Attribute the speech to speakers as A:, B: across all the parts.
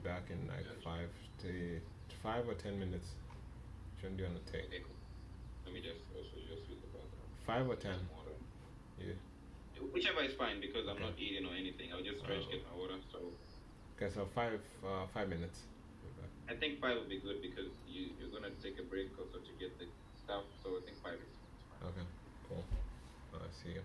A: back in like
B: Yeah, sure.
A: 5 or 10 minutes. Shouldn't be on the tape.
B: Okay, cool. Let me just also just use the bathroom.
A: Five or
B: Get
A: ten.
B: some water.
A: Yeah.
B: Whichever is fine because I'm
A: Okay.
B: not eating or anything. I'll just stretch, get my water. So
A: Okay. So 5 minutes. Be back.
B: I think five would be good because you're gonna take a break also to get the stuff. So I think five is fine.
A: Okay. Cool. I see you.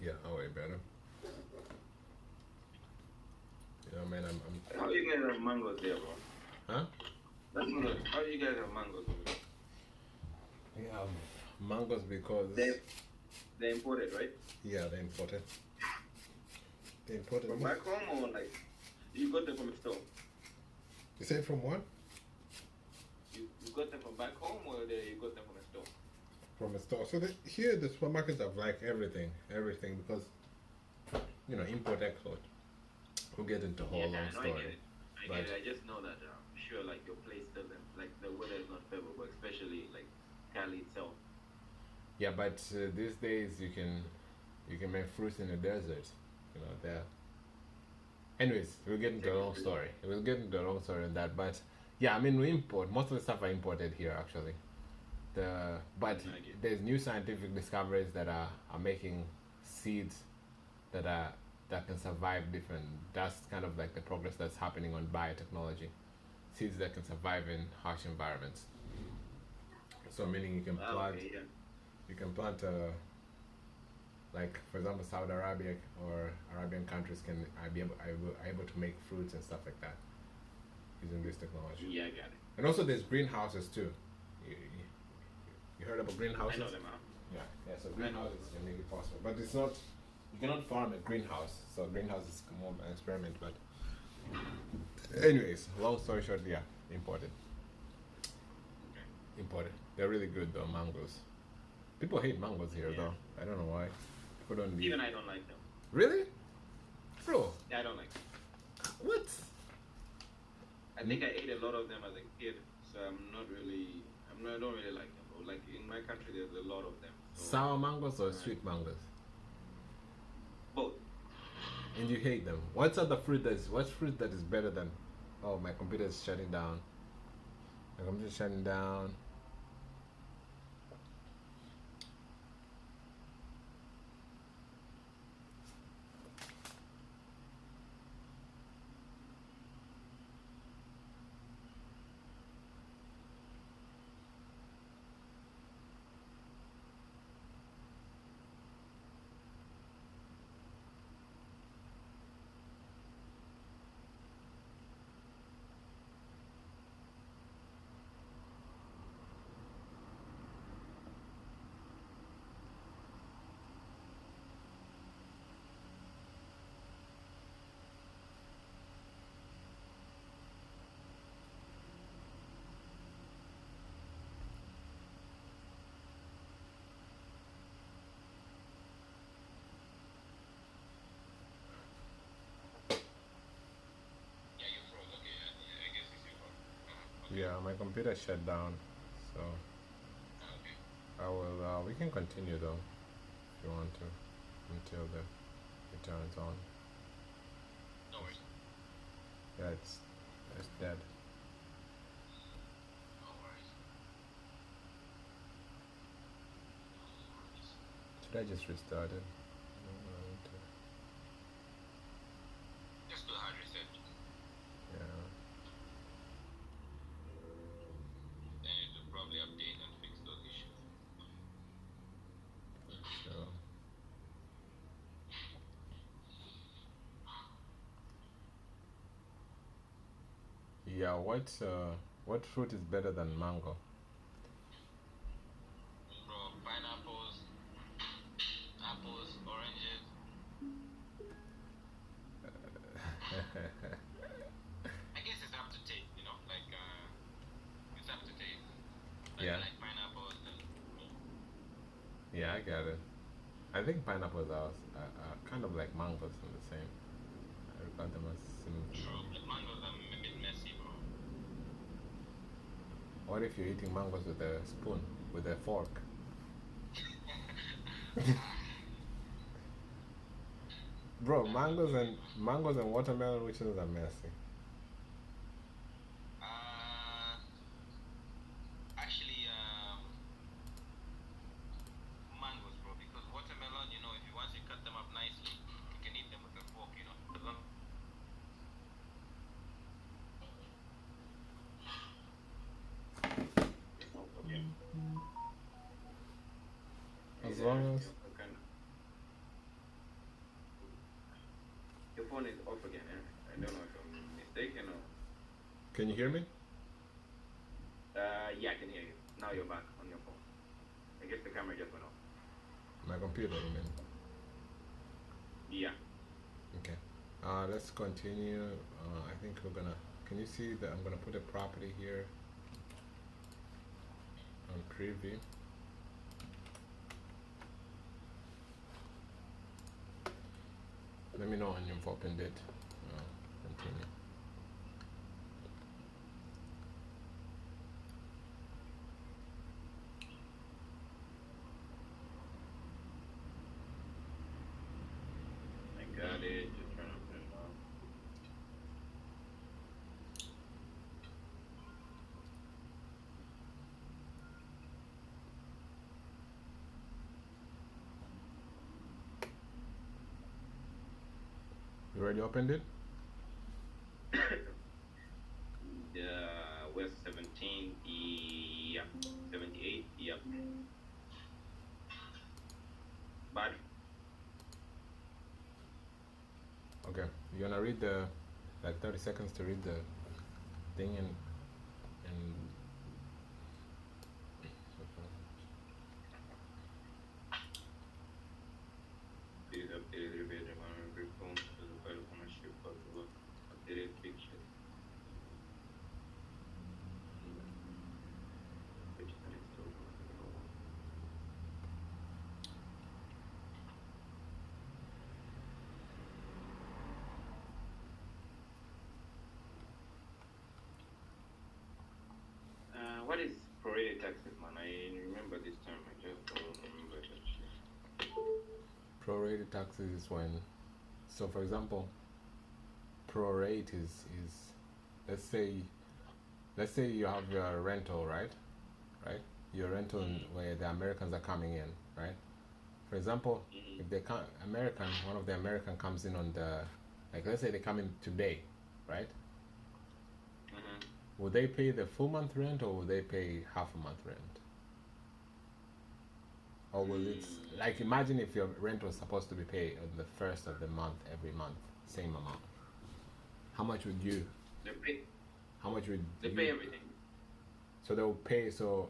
A: Yeah, way better. You know, man,
B: How you guys have mangoes there, bro?
A: Huh?
B: That's good. How you guys have mangoes over there?
A: We have mangoes because
B: They're imported, right?
A: yeah, they're imported. They imported
B: From
A: them.
B: back home or like you got them from a store?
A: You say from what?
B: You got them from back home or you got them from a store?
A: From a store. So here the supermarkets have like everything because you know import export. We'll get into a whole long story.
B: I get it. I just know that I'm sure like your place doesn't like the weather is not favorable, especially like Cali itself.
A: Yeah, but these days you can make fruits in the desert. You know there. Anyways, we'll get into a long story. We'll get into a long story on that. But yeah, I mean we import most of the stuff are imported here actually. But there's new scientific discoveries that are making seeds that can survive different. That's kind of like the progress that's happening on biotechnology. Seeds that can survive in harsh environments. So meaning you can plant, like for example, Saudi Arabia or Arabian countries can be able to make fruits and stuff like that using this technology.
B: Yeah, I got it.
A: And also there's greenhouses too. You heard about greenhouses?
B: I know them, huh?
A: Yeah. So greenhouses can make it possible, but it's not. You cannot farm a greenhouse. So greenhouse is more of an experiment. But anyways, long story short, yeah, imported.
B: Okay.
A: Imported. They're really good though, mangoes. People hate mangoes here though. I don't know why. People don't.
B: Even I don't like them.
A: Really, bro?
B: Yeah, I don't like them.
A: What?
B: I think I ate a lot of them as a kid, so I don't really like them. But like in my country, there's a lot of them. So
A: Sour mangoes or sweet mangoes?
B: both.
A: And you hate them. What's fruit that is better than? Oh, my computer is shutting down. My computer is shutting down. Yeah, my computer shut down, so I will. We can continue though, if you want to, until it turns on.
B: No worries.
A: Yeah, it's dead.
B: No worries.
A: Should I just restart it?
B: Just do a hard reset.
A: Yeah.
B: Then it will probably update and fix those issues.
A: So. Yeah, what fruit is better than mango?
B: Bro, pineapples, apples, oranges. I guess it's up to taste, you know, like it's up to taste. Like,
A: Yeah.
B: like pineapples and
A: Yeah, I get it. I think pineapples are kind of like mangoes in the same. I regard them as similar.
B: true. But mangoes are a bit messy, bro.
A: What if you're eating mangoes with a spoon, with a fork? Bro, mangoes and watermelon, which ones are messy?
B: Actually, mangoes, bro. Because watermelon, you know, if you once you cut them up nicely, you can eat them with a fork, you know.
A: As long as
B: I don't know if I'm mistaken or.
A: Can you hear me?
B: Yeah, I can hear you. Now you're back on your phone. I guess the camera just went off.
A: My computer, you mean?
B: Yeah.
A: Okay. Let's continue. I think we're gonna. Can you see that I'm gonna put a property here on preview? Let me know when you've opened it. Continue.
B: I got it. Just trying to put it on.
A: You already opened it?
B: West 17, yep. 78, yep. But
A: Okay. You're gonna read the like 30 seconds to read the thing and
B: please update the bedroom on every phone to the file ownership of the updated picture. What is prorated taxes, man? I remember this term. I just don't remember it.
A: prorated taxes is when, so for example, prorate is let's say you have your rental, right? Your rental where the Americans are coming in, right? For example, if they come one of the American comes in on the, like let's say they come in today, right? Would they pay the full month rent or would they pay half a month rent? Or will it, like imagine if your rent was supposed to be paid on the first of the month every month, same amount. How much would you? How much would
B: they pay everything?
A: So they'll pay. So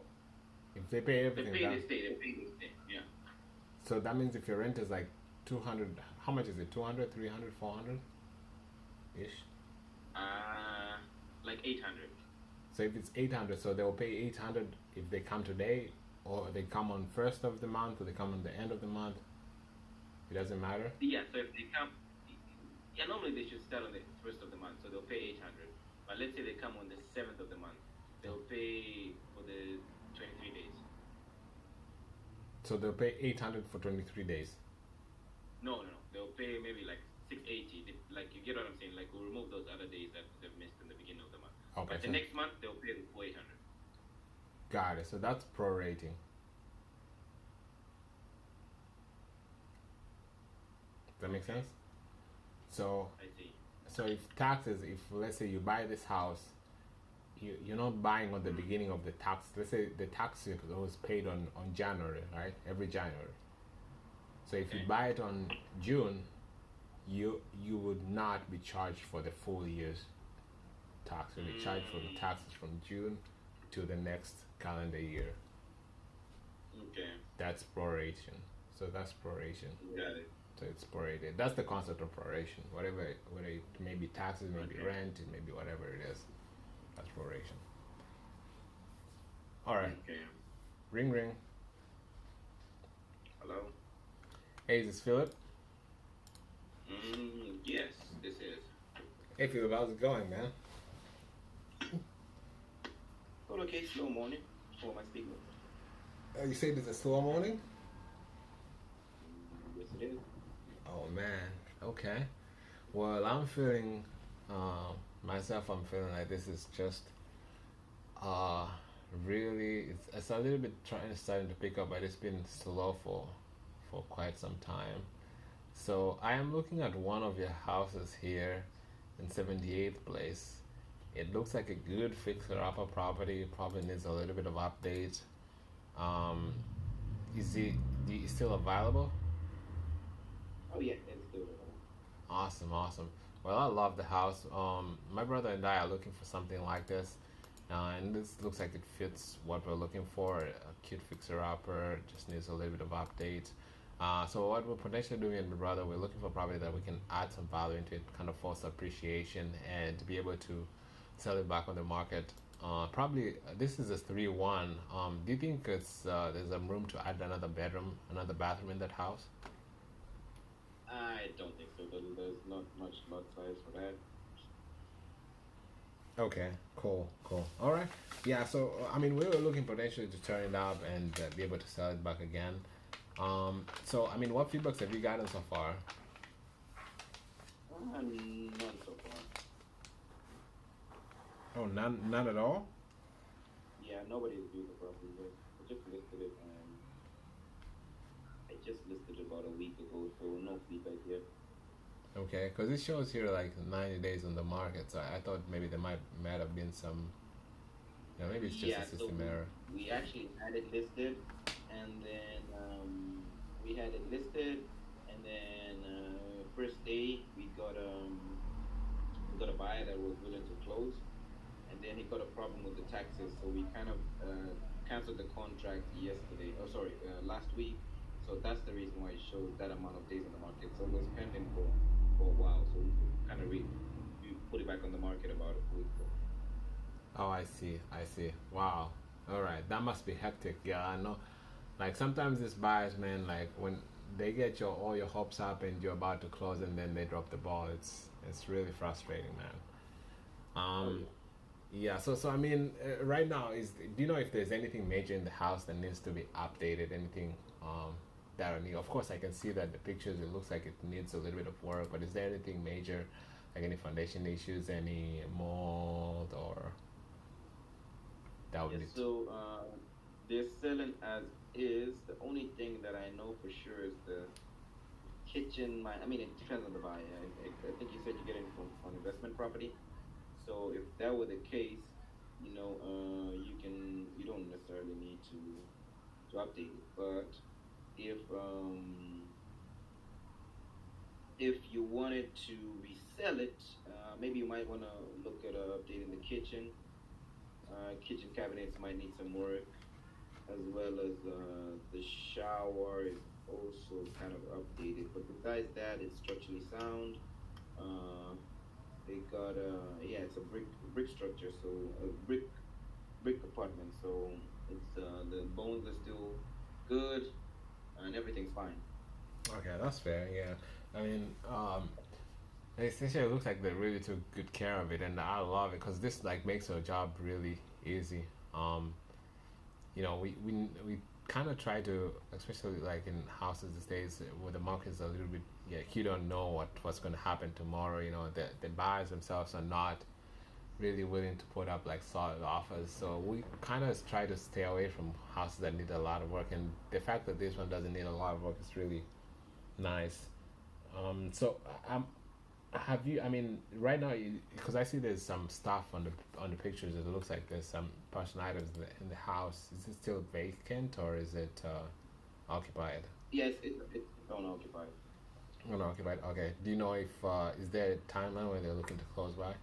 A: if they pay everything,
B: they pay the state. They pay the state. Yeah.
A: So that means if your rent is like 200, how much is it? 200, 300, 400 ish.
B: Like 800.
A: So if it's 800, so they'll pay 800 if they come today, or they come on first of the month, or they come on the end of the month. It doesn't matter.
B: Yeah. So if they come, yeah, normally they should start on the first of the month, so they'll pay 800. But let's say they come on the 7th of the month, they'll pay for the 23 days.
A: So they'll pay 800 for 23 days.
B: No. They'll pay maybe like 680. Like, you get what I'm saying? Like, we'll remove those other days that they've missed in the beginning of the month.
A: Okay.
B: But the next month they'll pay the full 800.
A: Got it. So that's prorating. Does that make sense? So
B: I see.
A: So if taxes, if let's say you buy this house, you're not buying on the beginning of the tax. Let's say the tax was paid on January, right? Every January. So if you buy it on June, you would not be charged for the full year's tax. You'll be charged for the taxes from June to the next calendar year.
B: Okay.
A: That's proration. So that's proration.
B: Got it.
A: So it's prorated. That's the concept of proration. Whether it may be taxes, maybe rent, it may be whatever it is. That's proration. All right.
B: Okay.
A: Ring ring.
B: Hello.
A: Hey, is this Philip?
B: Yes, this is.
A: Hey Philip, how's it going, man?
B: Oh, okay. Slow morning for my speaker.
A: You say it's a slow morning?
B: Yes, it is.
A: Oh man. Okay. Well, I'm feeling myself. I'm feeling like this is just really. It's a little bit starting to pick up, but it's been slow for quite some time. So I am looking at one of your houses here in 78th Place. It looks like a good fixer-upper property. It probably needs a little bit of update. Is it still available?
B: Oh yeah, it's still.
A: Awesome. Well, I love the house. My brother and I are looking for something like this, and this looks like it fits what we're looking for. A cute fixer-upper, just needs a little bit of update. So what we're potentially doing, with my brother, we're looking for property that we can add some value into it, kind of force appreciation, and to be able to sell it back on the market. Probably this is a 3-1. Do you think there's a room to add another bedroom, another bathroom in that house?
B: I don't think so. There's not much lot size for that.
A: Okay, cool, cool. All right. Yeah, so I mean, we were looking potentially to turn it up and be able to sell it back again. So I mean, what feedbacks have you gotten so far?
B: None so far.
A: Oh, none at all.
B: Yeah, nobody's viewed the property yet. I just listed it, and I just listed it about a week ago, so no feedback yet.
A: Okay, because it shows here like 90 days on the market, so I thought maybe there might have been some, maybe it's just a
B: Yeah, so
A: system error.
B: we actually had it listed, and then we had it listed, and then first day we got a buyer that was willing to close, and then he got a problem with the taxes, so we kind of canceled the contract yesterday. Oh, sorry, last week. So that's the reason why it shows that amount of days on the market. So it was pending for a while, so we kind of we put it back on the market about a week ago.
A: Oh, I see, I see. Wow. All right, that must be hectic. Yeah, I know. Like sometimes these buyers, man, like when they get your all your hopes up and you're about to close and then they drop the ball, it's really frustrating, man.
B: Oh yeah.
A: Yeah, so I mean, right now is do you know if there's anything major in the house that needs to be updated? Anything that I need? Of course, I can see that the pictures it looks like it needs a little bit of work, but is there anything major, like any foundation issues, any mold, or that would
B: Yes,
A: need?
B: so they're selling as is. The only thing that I know for sure is the kitchen. I mean, it depends on the buyer. I think you said you're getting from investment property. So if that were the case, you don't necessarily need to update it. But if if you wanted to resell it, maybe you might want to look at updating the kitchen. Kitchen cabinets might need some work, as well as the shower is also kind of updated. But besides that, it's structurally sound. Uh, they got yeah, it's a brick structure, so a brick apartment. So it's the bones are still good, and everything's fine.
A: Okay, that's fair. Yeah, I mean, essentially, it looks like they really took good care of it, and I love it because this like makes our job really easy. Um, we kind of try to, especially like in houses these days, where the market is a little bit, yeah, you don't know what's going to happen tomorrow. The buyers themselves are not really willing to put up like solid offers, so we kind of try to stay away from houses that need a lot of work. And the fact that this one doesn't need a lot of work is really nice. So have you? I mean, right now, because I see there's some stuff on the pictures. It looks like there's some personal items in the house. Is it still vacant or is it occupied?
B: Yes, it's unoccupied.
A: Unoccupied. Okay. Do you know if is there a timeline where they're looking to close by?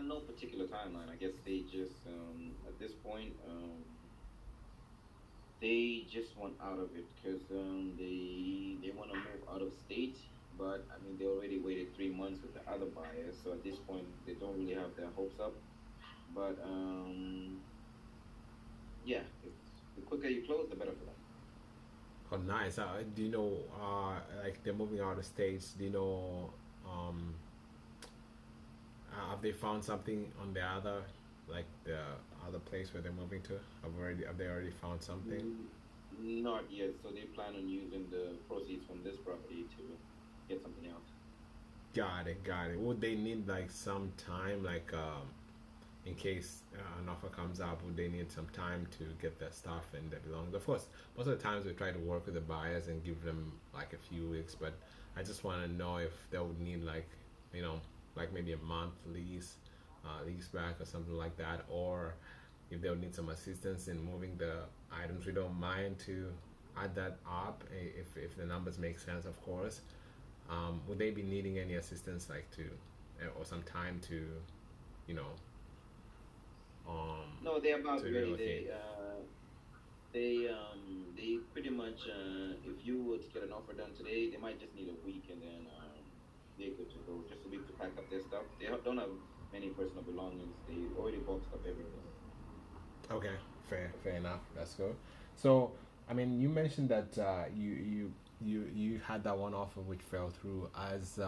B: No particular timeline. I guess they just at this point they just want out of it because they want to move out of state. But I mean, they already waited 3 months with the other buyers, so at this point they don't really have their hopes up. But yeah, if the quicker you close, the better for them.
A: Oh, nice. Do you know like they're moving out of states? Do you know um, have they found something on the other, like the other place where they're moving to? Have they already found something?
B: Mm, Not yet. So they plan on using the proceeds from this property to get something else.
A: Got it, got it. Would they need like some time, like in case an offer comes up, would they need some time to get their stuff and their belongings? Of course, most of the times we try to work with the buyers and give them like a few weeks, but I just want to know if they would need like, you know, like maybe a month lease back or something like that, or if they would need some assistance in moving the items. We don't mind to add that up if the numbers make sense, of course. would they be needing any assistance, like to, or some time to, you know, um,
B: No, they're about
A: to
B: ready.
A: relocate?
B: They pretty much, if you were to get an offer done today, they might just need a week, and then they're good to go. Just a week to pack up their stuff. Don't have many personal belongings. They already boxed up everything.
A: Okay, fair enough. That's good. So, I mean, you mentioned that you had that one offer which fell through. As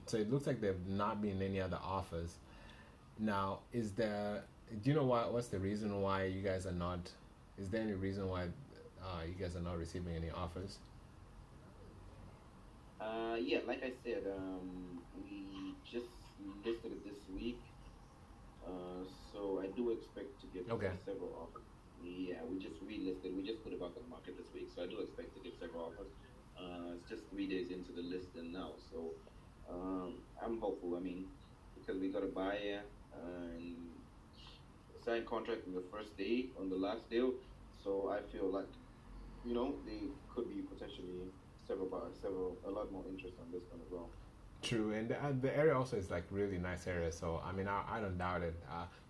A: so, it looks like there've not been any other offers. Now, is there? Do you know what's the reason why you guys are not? Is there any reason why you guys are not receiving any offers?
B: Yeah, like I said, we just listed it this week. So I do expect to get
A: Okay.
B: several offers. Yeah, we just relisted. We just put it back on the market this week, so I do expect to get several offers. It's just 3 days into the listing now, so I'm hopeful. I mean, because we got a buyer and signed contract on the first day on the last deal, so I feel like there could be potentially several buyers, several a lot more interest on this one as well.
A: True, and the area also is like really nice area. So I mean, I don't doubt it.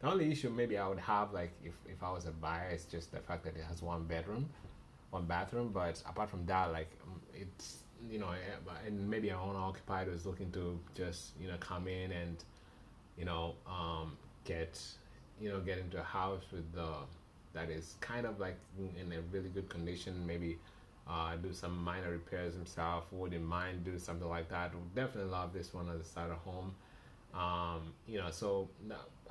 A: The only issue maybe I would have, like, if I was a buyer, is just the fact that it has one bedroom, one bathroom. But apart from that, like, it's, and maybe an owner occupied who's looking to just come in and you know get get into a house with the that is kind of like in a really good condition. Maybe do some minor repairs himself. Wouldn't mind do something like that. Would definitely love this one as a starter home. So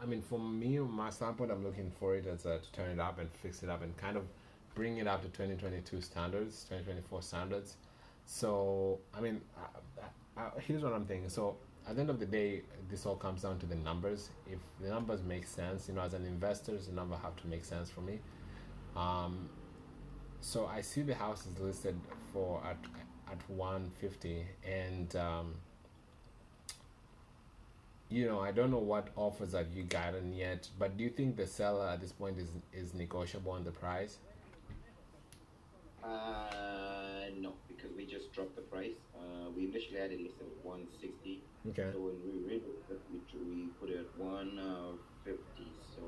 A: I mean, for me, my standpoint, I'm looking for it as to turn it up and fix it up and kind of bring it up to 2022 standards, 2024 standards. So I mean, here's what I'm thinking. So at the end of the day, this all comes down to the numbers. If the numbers make sense, as an investor, the number have to make sense for me. Um, so I see the house is listed for at 150, and I don't know what offers have you gotten yet, but do you think the seller at this point is negotiable on the price?
B: No, because we just dropped the price. We initially had it listed at 160.
A: Okay.
B: So when we read it, we put it at 150. So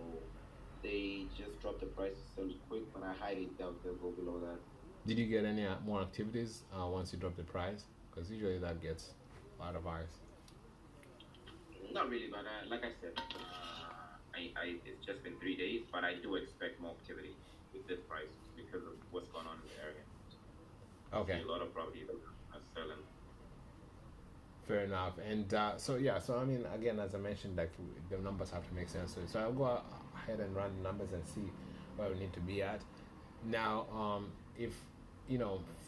B: they just dropped the price so quick, but I highly doubt they'll go below that.
A: Did you get any more activities once you drop the price? Because usually that gets a lot of eyes.
B: Not really, but like I said, it's just been 3 days, but I do expect more activity with this price because of what's going on in the area.
A: Okay.
B: See a lot of properties are selling.
A: Fair enough. And so I mean, again, as I mentioned, like, the numbers have to make sense. So I'll go ahead and run the numbers and see where we need to be at. Now, if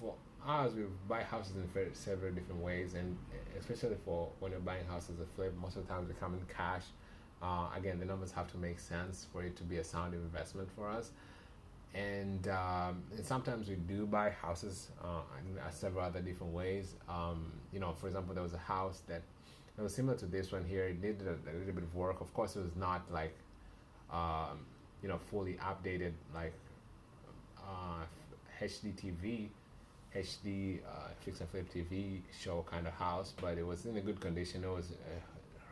A: for us, we buy houses in several different ways, and especially for when you're buying houses a flip, most of the time they come in cash. Again, the numbers have to make sense for it to be a sound investment for us. And sometimes we do buy houses in several other different ways. For example, there was a house that was similar to this one here. It needed a little bit of work. Of course, it was not like fully updated, like HD TV, HD fix and flip TV show kind of house, but it was in a good condition. It was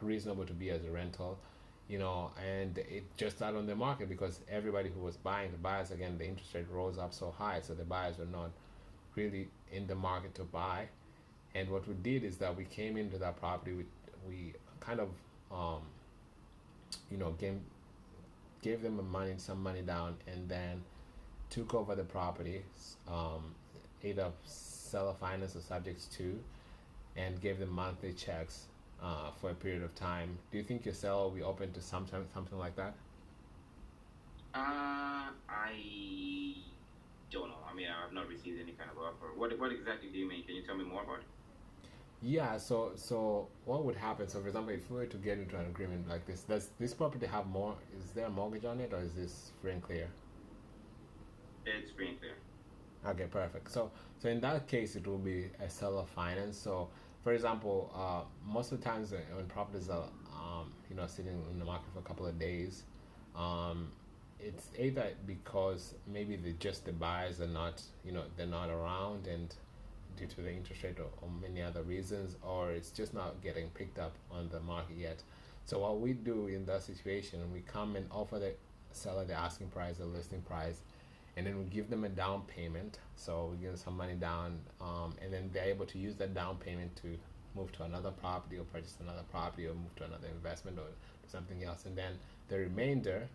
A: reasonable to be as a rental, and it just started on the market because everybody who was buying, the buyers, again, the interest rate rose up so high, so the buyers were not really in the market to buy. And what we did is that we came into that property, we kind of you know gave, gave them some money down, and then took over the property, either seller finance or subjects to, and gave them monthly checks for a period of time. Do you think your seller will be open to something like that?
B: I don't know. I mean, I've not received any kind of offer. What exactly do you mean? Can you tell me more about it?
A: Yeah, so what would happen? So, for example, if we were to get into an agreement like this, does this property have more? Is there a mortgage on it, or is this free and clear?
B: It's free and clear.
A: Okay, perfect. So in that case, it will be a seller finance. So, for example, most of the times when properties are, sitting in the market for a couple of days, um, it's either because maybe the buyers are not, they're not around, and due to the interest rate or many other reasons, or it's just not getting picked up on the market yet. So what we do in that situation, we come and offer the seller the asking price, the listing price, and then we give them a down payment. So we give them some money down, and then they're able to use that down payment to move to another property or purchase another property or move to another investment or do something else. And then the remainder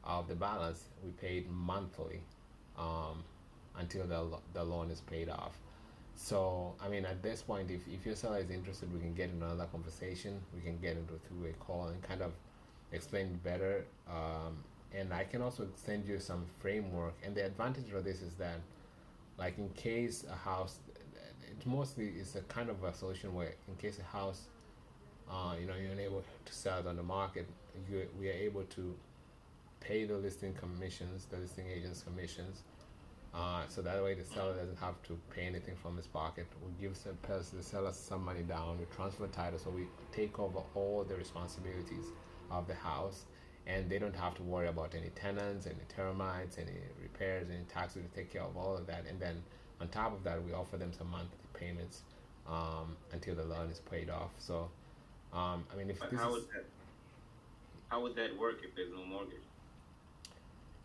A: of the balance we paid monthly, um, until the loan is paid off. So, I mean, at this point, if your seller is interested, we can get into another conversation. We can get into through a call and kind of explain better. And I can also send you some framework. And the advantage of this is that, like, in case a house, it mostly is a kind of a solution where, in case a house, you're unable to sell it on the market, we are able to pay the listing commissions, the listing agent's commissions, so that way the seller doesn't have to pay anything from his pocket. We give the seller some money down, we transfer title, so we take over all the responsibilities of the house, and they don't have to worry about any tenants, any termites, any repairs, any taxes. We take care of all of that, and then on top of that, we offer them some monthly payments, until the loan is paid off. So, I mean, if
B: But
A: this
B: how
A: is
B: would that work if there's no mortgage?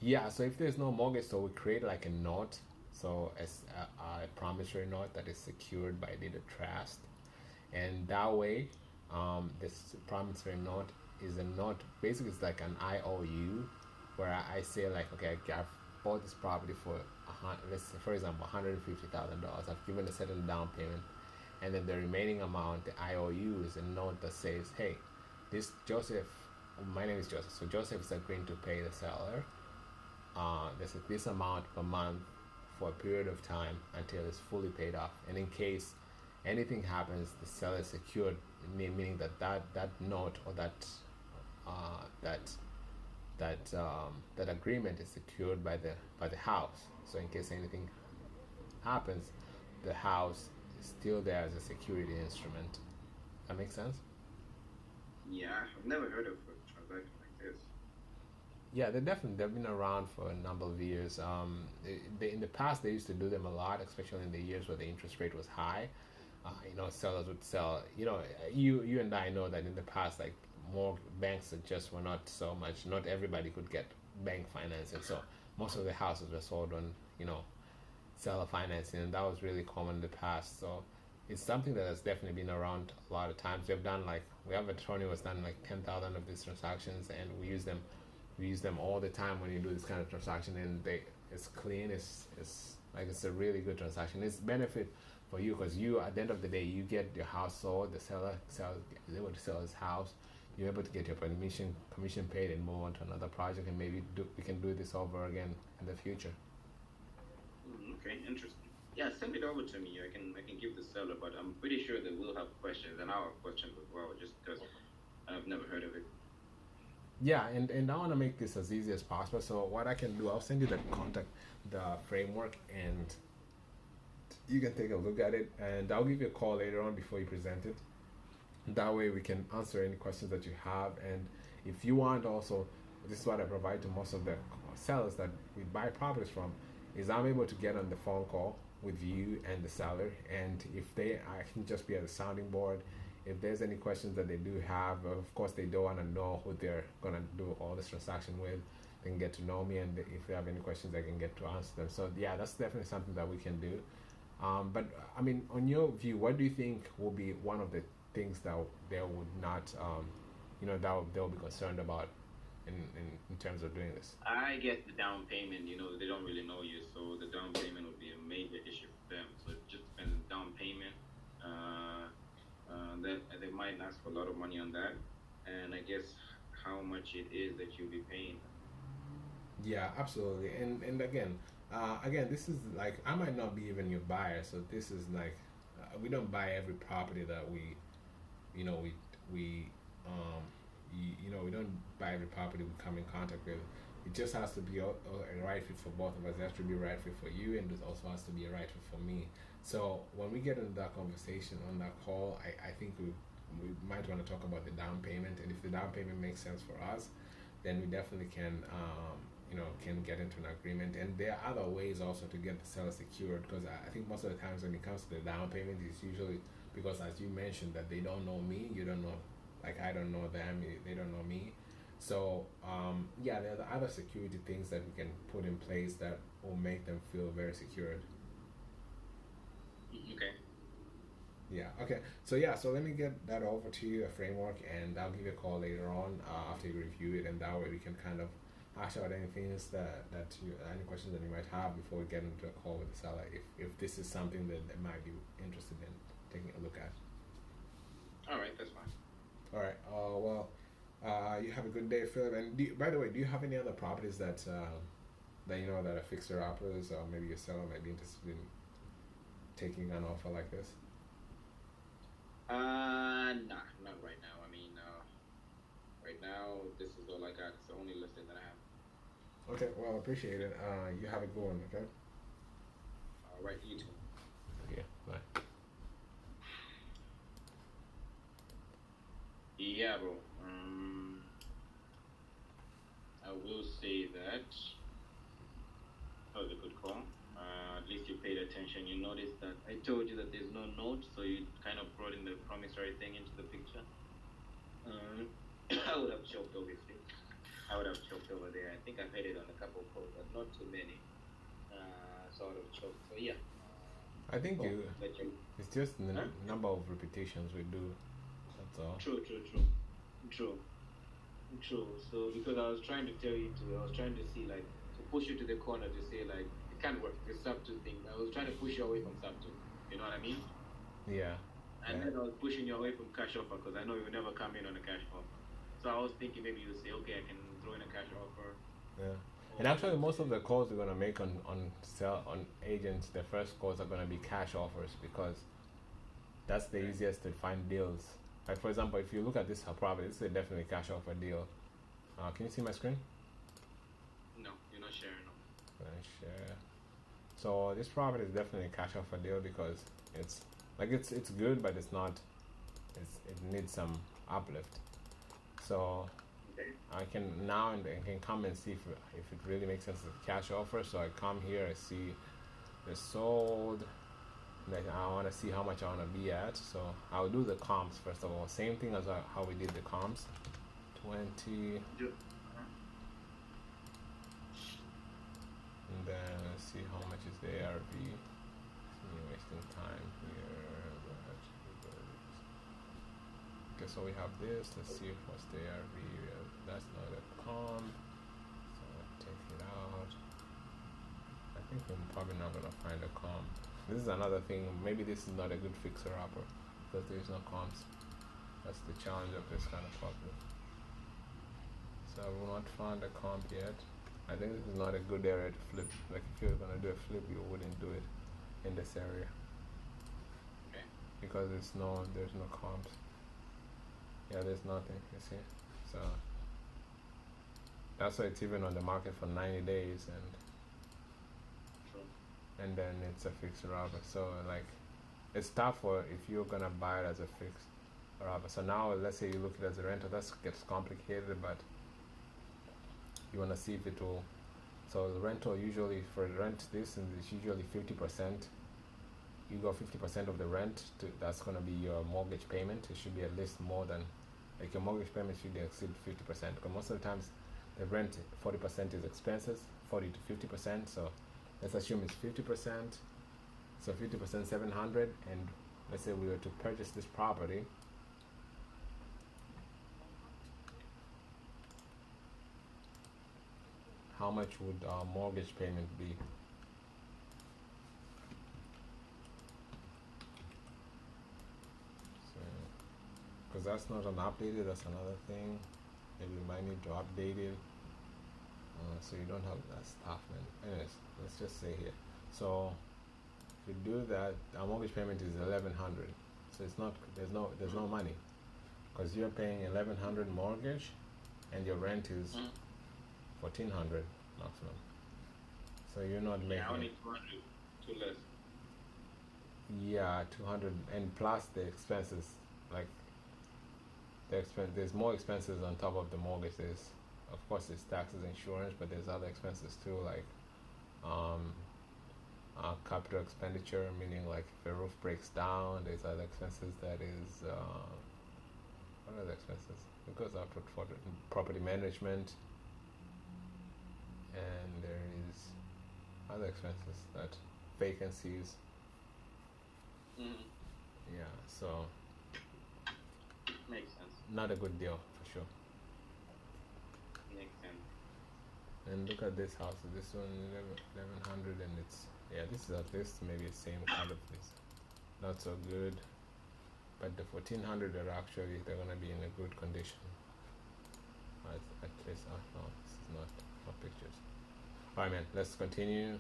A: Yeah, so if there's no mortgage, so we create like a note, so as a promissory note that is secured by deed of trust, and that way, this promissory note is a note. Basically, it's like an IOU, where I say like, okay, I've bought this property for let's say, for example, $150,000. I've given a certain down payment, and then the remaining amount, the IOU, is a note that says, hey, this Joseph, my name is Joseph, so Joseph is agreeing to pay the seller this amount per month for a period of time until it's fully paid off. And in case anything happens, the seller is secured, meaning that note or uh, that that agreement is secured by the house. So in case anything happens, the house is still there as a security instrument. That makes sense?
B: Yeah, I've never heard of a transaction like this.
A: Yeah, they've been around for a number of years. In the past they used to do them a lot, especially in the years where the interest rate was high. Sellers would sell. You and I know that in the past, like, more banks that just were not so much. Not everybody could get bank financing, so most of the houses were sold on seller financing, and that was really common in the past. So it's something that has definitely been around a lot of times. We have an attorney who has done like 10,000 of these transactions, and we use them all the time when you do this kind of transaction, and it's clean. It's a really good transaction. It's benefit for you because you, at the end of the day, you get your house sold. The seller is able to sell his house. You're able to get your commission paid and move on to another project, and maybe we can do this over again in the future.
B: Okay, interesting. Yeah, send it over to me. I can give the seller, but I'm pretty sure that we'll have questions, and I'll have questions as well, just because I've never heard of it.
A: Yeah, and I want to make this as easy as possible. So what I can do, I'll send you the framework, and you can take a look at it, and I'll give you a call later on before you present it. That way we can answer any questions that you have, and if you want also, this is what I provide to most of the sellers that we buy properties from, is I'm able to get on the phone call with you and the seller, and I can just be at the sounding board. If there's any questions that they do have, of course they don't want to know who they're gonna do all this transaction with. They can get to know me, and if they have any questions, I can get to answer them. So yeah, that's definitely something that we can do. But I mean, on your view, what do you think will be one of the things that they would not, they'll be concerned about in terms of doing this?
B: I guess the down payment, they don't really know you, so the down payment would be a major issue for them. So it just depends on down payment. That they might ask for a lot of money on that, and I guess how much it is that you'll be paying.
A: Yeah, absolutely. And again, this is like, I might not be even your buyer, so this is like, we don't buy every property that you know we we don't buy every property we come in contact with. It just has to be a right fit for both of us. It has to be a right fit for you, and it also has to be a right fit for me. So when we get into that conversation on that call, I think we might want to talk about the down payment, and if the down payment makes sense for us, then we definitely can can get into an agreement. And there are other ways also to get the seller secured, because I think most of the times when it comes to the down payment, it's usually because, as you mentioned, that they don't know me, you don't know, like I don't know them, they don't know me. So yeah, there are the other security things that we can put in place that will make them feel very secured.
B: Okay.
A: Yeah, okay. So yeah, so let me get that over to you, a framework, and I'll give you a call later on after you review it, and that way we can kind of hash out any things any questions that you might have before we get into a call with the seller, if this is something that they might be interested in taking a look at.
B: All right, that's fine.
A: All right. Well, you have a good day, Philip. And by the way, do you have any other properties that that are fixer uppers, or maybe your seller might be interested in taking an offer like this?
B: Nah, not right now. I mean, right now this is all I got. It's the only listing that I have.
A: Okay. Well, appreciate it. You have a good one. Okay.
B: All right, you too.
A: Yeah. Bye.
B: Yeah, bro. I will say that was a good call. At least you paid attention. You noticed that I told you that there's no note, so you kind of brought in the promissory thing into the picture. I would have choked, obviously. I would have choked over there. I think I've had it on a couple of calls, but not too many. So I would have choked. So yeah.
A: I think it's just the number of repetitions we do. That's all.
B: True. So because I was trying to tell you I was trying to see, like, to push you to the corner to say, like, it can't work, the sub 2 thing. I was trying to push you away from sub 2. You know what I mean?
A: Yeah.
B: And then I was pushing you away from cash offer because I know you would never come in on a cash offer. So I was thinking maybe you would say, okay, I can throw in a cash offer.
A: Yeah. And actually, most of the calls we're gonna make on agents, the first calls are gonna be cash offers, because that's the easiest to find deals. Like, for example, if you look at this property, this is a definitely cash offer deal. Can you see my screen?
B: No, you're not sharing. No.
A: Share. So this property is definitely a cash offer deal, because it's good, but it's not. It needs some uplift. So
B: Okay.
A: I can now and then can come and see if it really makes sense as a cash offer. So I come here, I see it's sold. Like, I want to see how much I want to be at. So I'll do the comps first of all. Same thing as how we did the comps. 20. And then let's see how much is the ARV. You're wasting time here. Okay, so we have this. Let's see what's the ARV. That's not a comp. So take it out. I think we're probably not gonna find a comp. This is another thing. Maybe this is not a good fixer upper because there's no comps. That's the challenge of this kind of property. So I will not find a comp yet. I think this is not a good area to flip. Like, if you're gonna do a flip, you wouldn't do it in this area.
B: Okay.
A: Because there's no comps. Yeah, there's nothing, you see. So that's why it's even on the market for 90 days, and then it's a fixer upper. So, like, it's tough for if you're gonna buy it as a fixer upper. So now let's say you look at it as a rental, that gets complicated, but you wanna see if it will. So the rental, usually for rent this, and it's usually 50%. You go 50% of the rent that's gonna be your mortgage payment. It should be at least more than, like, your mortgage payment should exceed 50%. Because most of the times the rent 40% is expenses, 40 to 50%. So let's assume it's 50%. So 50% 700, and let's say we were to purchase this property. How much would our mortgage payment be? Because that's not an updated, that's another thing. Maybe we might need to update it. So you don't have that stuff, man. Anyways, let's just say here. So if you do that, our mortgage payment is 1100. So it's not, there's no money, because you're paying 1100 mortgage, and your rent is 1400 maximum. So you're not making.
B: Yeah, only 200, too less.
A: Yeah, 200, and plus the expenses, like the expense. There's more expenses on top of the mortgage. There's of course, there's taxes, insurance, but there's other expenses too, like um, capital expenditure, meaning like if a roof breaks down, there's other expenses that is, what are the expenses? It goes up for the property management, and there is other expenses that vacancies.
B: Mm-hmm.
A: Yeah, so
B: Makes sense.
A: not a good deal for sure.
B: Makes sense.
A: And look at this house. This one 1100, and it's, yeah, this is at least maybe the same kind of this. Not so good, but the 1400 are actually, they're gonna be in a good condition. At least, no, this is not pictures. All right, man. Let's continue.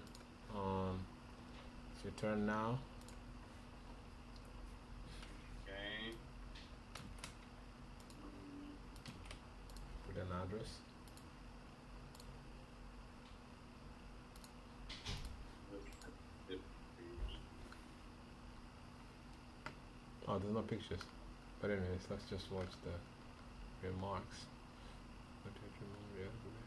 A: It's your turn now.
B: Okay.
A: Put an address. Oh, there's no pictures. But anyways, let's just watch the remarks. What did you remember yesterday?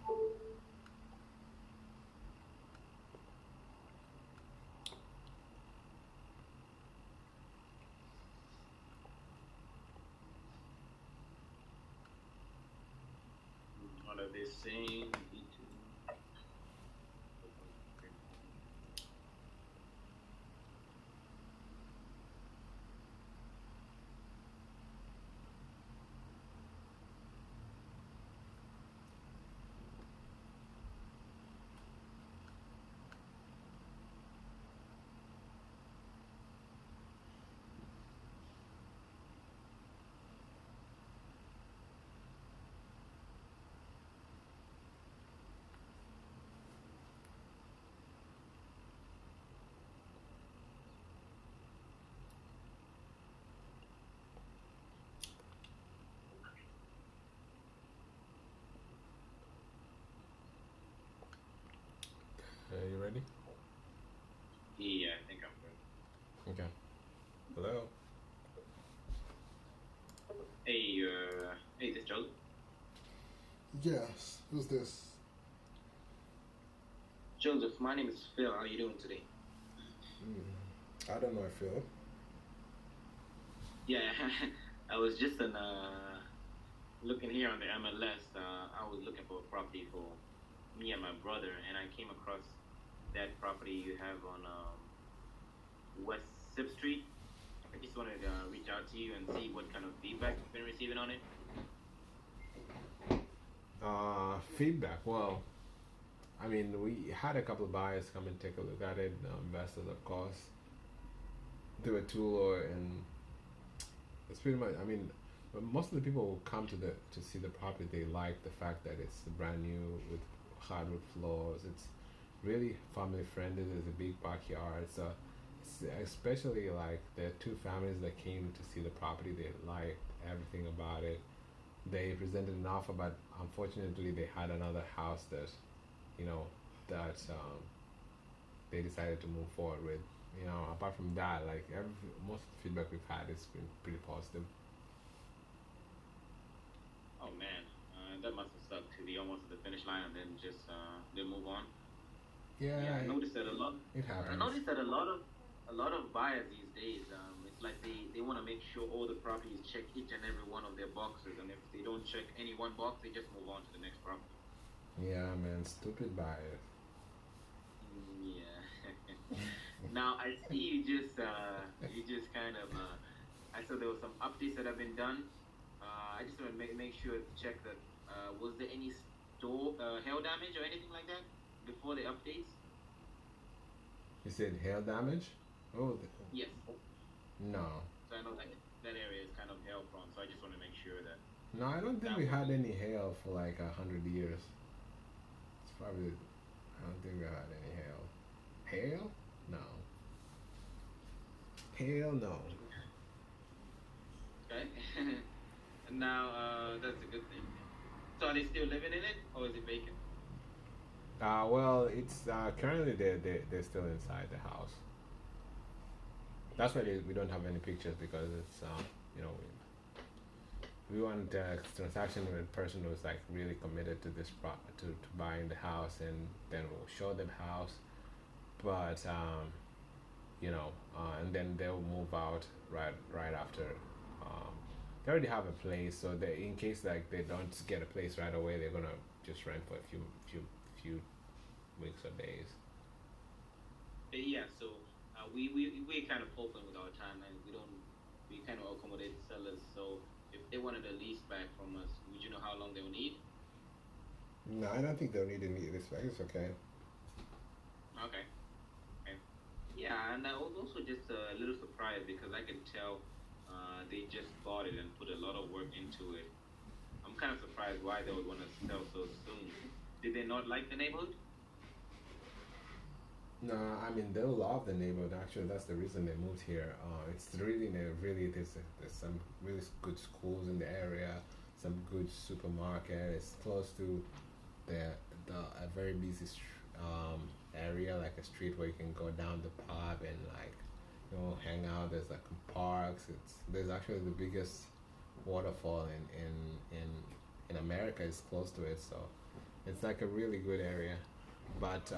A: Oh.
B: What are they saying?
A: You ready?
B: Yeah, I think I'm good.
A: Okay. Hello.
B: Hey, this Joseph.
C: Yes. Who's this?
B: Joseph, my name is Phil. How are you doing today?
C: I don't know, Phil.
B: Yeah, I was just looking here on the MLS. I was looking for a property for me and my brother, and I came across that property you have on West Sip Street. I just wanted to reach out to you and see what kind of feedback you've been receiving on it.
A: Feedback. Well, I mean, we had a couple of buyers come and take a look at it. Investors, of course. Do a tour, and it's pretty much. I mean, but most of the people who come to see the property, they like the fact that it's brand new with hardwood floors. It's really family friendly. There's a big backyard, so it's especially like the two families that came to see the property. They liked everything about it. They presented an offer, but unfortunately, they had another house that, you know, that they decided to move forward with. You know, apart from that, like most of the feedback we've had has been pretty positive.
B: Oh man, that must have sucked to be almost at the finish line and then just then move on.
A: Yeah,
B: I noticed that a lot.
A: it happens.
B: I noticed that a lot of buyers these days, it's like they want to make sure all the properties check each and every one of their boxes, and if they don't check any one box, they just move on to the next property.
A: Yeah, man, stupid buyers.
B: Yeah. Now I see you just kind of I saw there was some updates that have been done. I just want to make sure to check that was there any store hail damage or anything like that before the updates?
A: You said hail damage? Oh,
B: Yes.
A: no.
B: So I know that area is kind of hail prone, so I just want to make sure that.
A: No, I don't think
B: That
A: we
B: was
A: had
B: it.
A: any hail for like 100 years. It's probably, I don't think we had any hail. Hail? No. Hail, no.
B: Okay. Now that's a good thing. So are they still living in it, or is it vacant?
A: Well, it's currently they're still inside the house. That's why we don't have any pictures because it's you know we want a transaction with a person who's like really committed to to buying the house, and then we'll show them house, but and then they'll move out right after. Um, they already have a place, so they in case like they don't get a place right away, they're gonna just rent for a few weeks or days.
B: Yeah, so we kind of open with our timeline. We kind of accommodate sellers. So if they wanted a lease back from us, would you know how long they'll need?
C: No, I don't think they'll need any this back. It's okay.
B: Okay. Okay. Yeah, and I was also just a little surprised because I can tell they just bought it and put a lot of work into it. I'm kind of surprised why they would want to sell so soon. Did they not like the neighborhood?
A: No, I mean they love the neighborhood. Actually, that's the reason they moved here. It's really there's some really good schools in the area, some good supermarket. It's close to the a very busy area, like a street where you can go down the pub and like hang out. There's like parks. There's actually the biggest waterfall in America is close to it, so it's like a really good area. But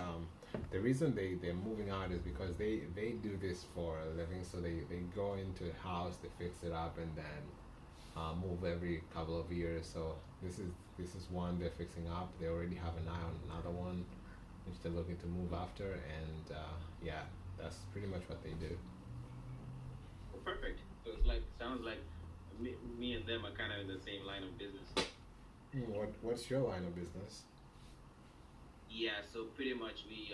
A: the reason they're moving out is because they do this for a living, so they go into a house, they fix it up, and then move every couple of years. So this is one they're fixing up. They already have an eye on another one which they're looking to move after, and yeah, that's pretty much what they do.
B: Oh, perfect. So it's like sounds like me and them are kind of in the same line of business.
A: What's your line of business?
B: Yeah, so pretty much we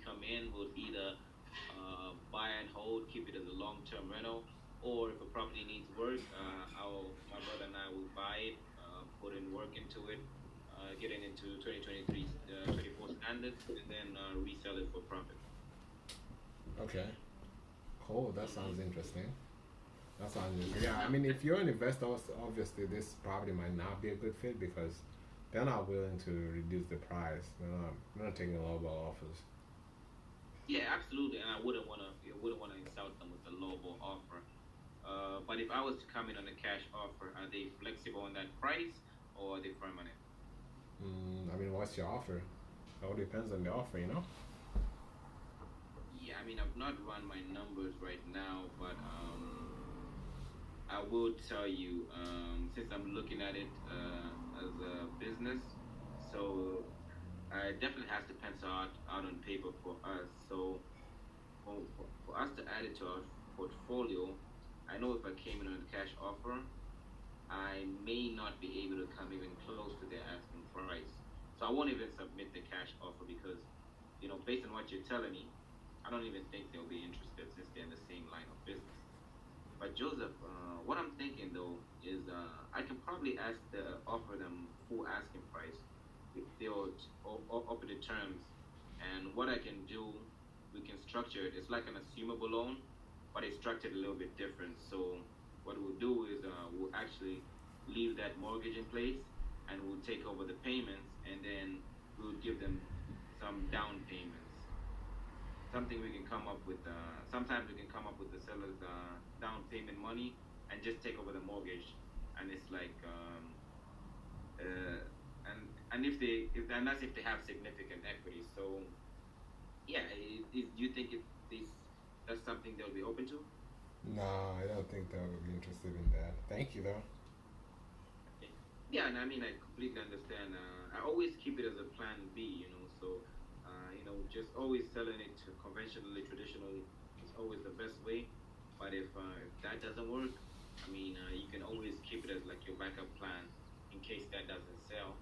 B: come in, we'll either buy and hold, keep it as a long-term rental, or if a property needs work, my brother and I will buy it, put in work into it, get it into 2023, 24 standards, and then resell it for profit.
A: Okay, cool. That sounds interesting. That sounds interesting. Yeah, I mean, if you're an investor, obviously this property might not be a good fit because they're not willing to reduce the price. They're not taking lowball offers.
B: Yeah, absolutely, and I wouldn't want to insult them with a lowball offer. But if I was to come in on a cash offer, are they flexible on that price or are they firm on it?
A: I mean, what's your offer? It all depends on the offer, you know.
B: Yeah, I mean, I've not run my numbers right now, but I will tell you, since I'm looking at it as a business, so it definitely has to pencil out on paper for us. So for us to add it to our portfolio, I know if I came in on a cash offer, I may not be able to come even close to their asking price. So I won't even submit the cash offer because, based on what you're telling me, I don't even think they'll be interested since they're in the same line of business. But Joseph, what I'm thinking though is I can probably offer them full asking price if they'll offer the terms. And what I can do, we can structure it. It's like an assumable loan, but it's structured a little bit different. So what we'll do is we'll actually leave that mortgage in place, and we'll take over the payments, and then we'll give them some down payments. Something we can come up with. Sometimes we can come up with the seller's down payment money and just take over the mortgage, and it's like uh, and if that's if they have significant equity. So yeah, do you think that's something they'll be open to?
C: No, I don't think they would be interested in that. Thank you though.
B: Yeah, and I mean, I completely understand. I always keep it as a plan B, so, just always selling it to conventionally, traditionally is always the best way. But if that doesn't work, I mean, you can always keep it as like your backup plan in case that doesn't sell.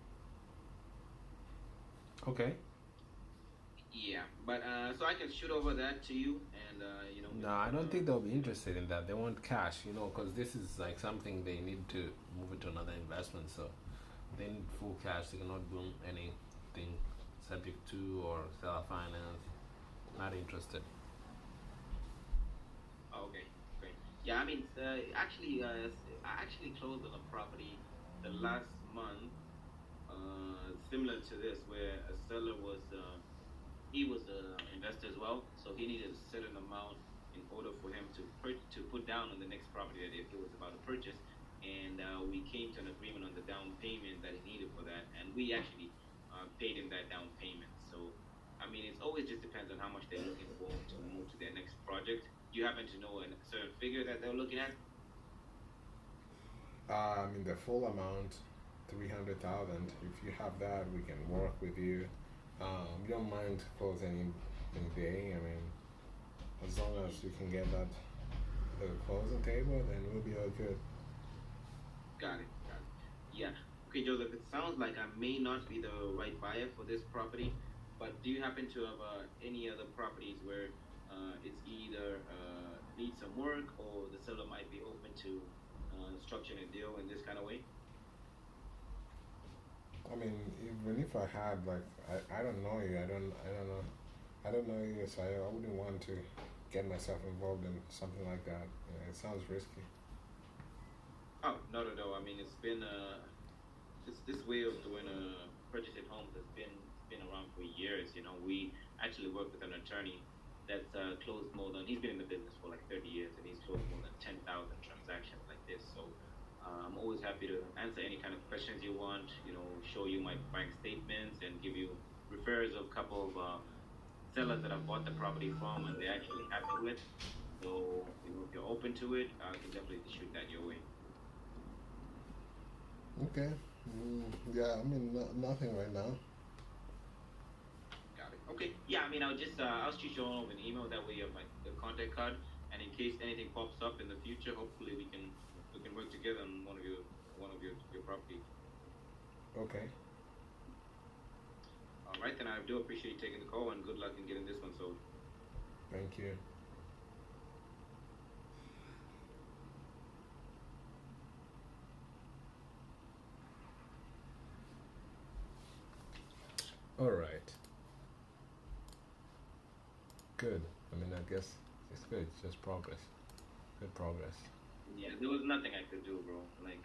A: Okay.
B: Yeah, but so I can shoot over that to you, and
A: No, I don't think they'll be interested in that. They want cash, because this is like something they need to move it to another investment. So they need full cash. They cannot do anything subject to or seller finance. Not interested.
B: oh, okay, great. Yeah, I mean, I actually closed on a property the last month. similar to this, where a seller was he was an investor as well, so he needed a certain amount in order for him to put down on the next property that he was about to purchase, and we came to an agreement on the down payment that he needed for that, and we actually paid him that down payment. So, I mean, it's always just depends on how much they're looking for to move to their next project. Do you happen to know a certain figure that they're looking at?
C: I mean, the full amount, 300,000. If you have that, we can work with you. We don't mind closing in day. I mean, as long as you can get that the closing table, then we'll be all good.
B: Got it. Got it. Yeah. Okay, Joseph. It sounds like I may not be the right buyer for this property, but do you happen to have any other properties where it's either needs some work or the seller might be open to structuring a deal in this kind of way?
C: I mean, even if I had like, I don't know you. I don't know you, so I wouldn't want to get myself involved in something like that. Yeah, it sounds risky.
B: Oh, not at all. I mean, it's been this way of doing purchasing homes has been around for years. You know, we actually work with an attorney that's closed more than he's been in the business for like 30 years, and he's closed more than 10,000 transactions like this. So I'm always happy to answer any kind of questions you want. You know, show you my bank statements and give you refers of a couple of sellers that I've bought the property from, and they're actually happy with. So you know, if you're open to it, I can definitely shoot that your way.
C: Okay. Yeah, I mean, nothing right now.
B: Got it. Okay. Yeah, I mean, I'll shoot you all over an email. That way you have my the contact card, and in case anything pops up in the future, hopefully we can work together on one of your properties.
C: Okay.
B: All right, then I do appreciate you taking the call, and good luck in getting this one sold.
C: Thank you.
A: All right. Good. I mean, I guess it's good. It's just progress. Good progress.
B: Yeah, there was nothing I could do, bro. Like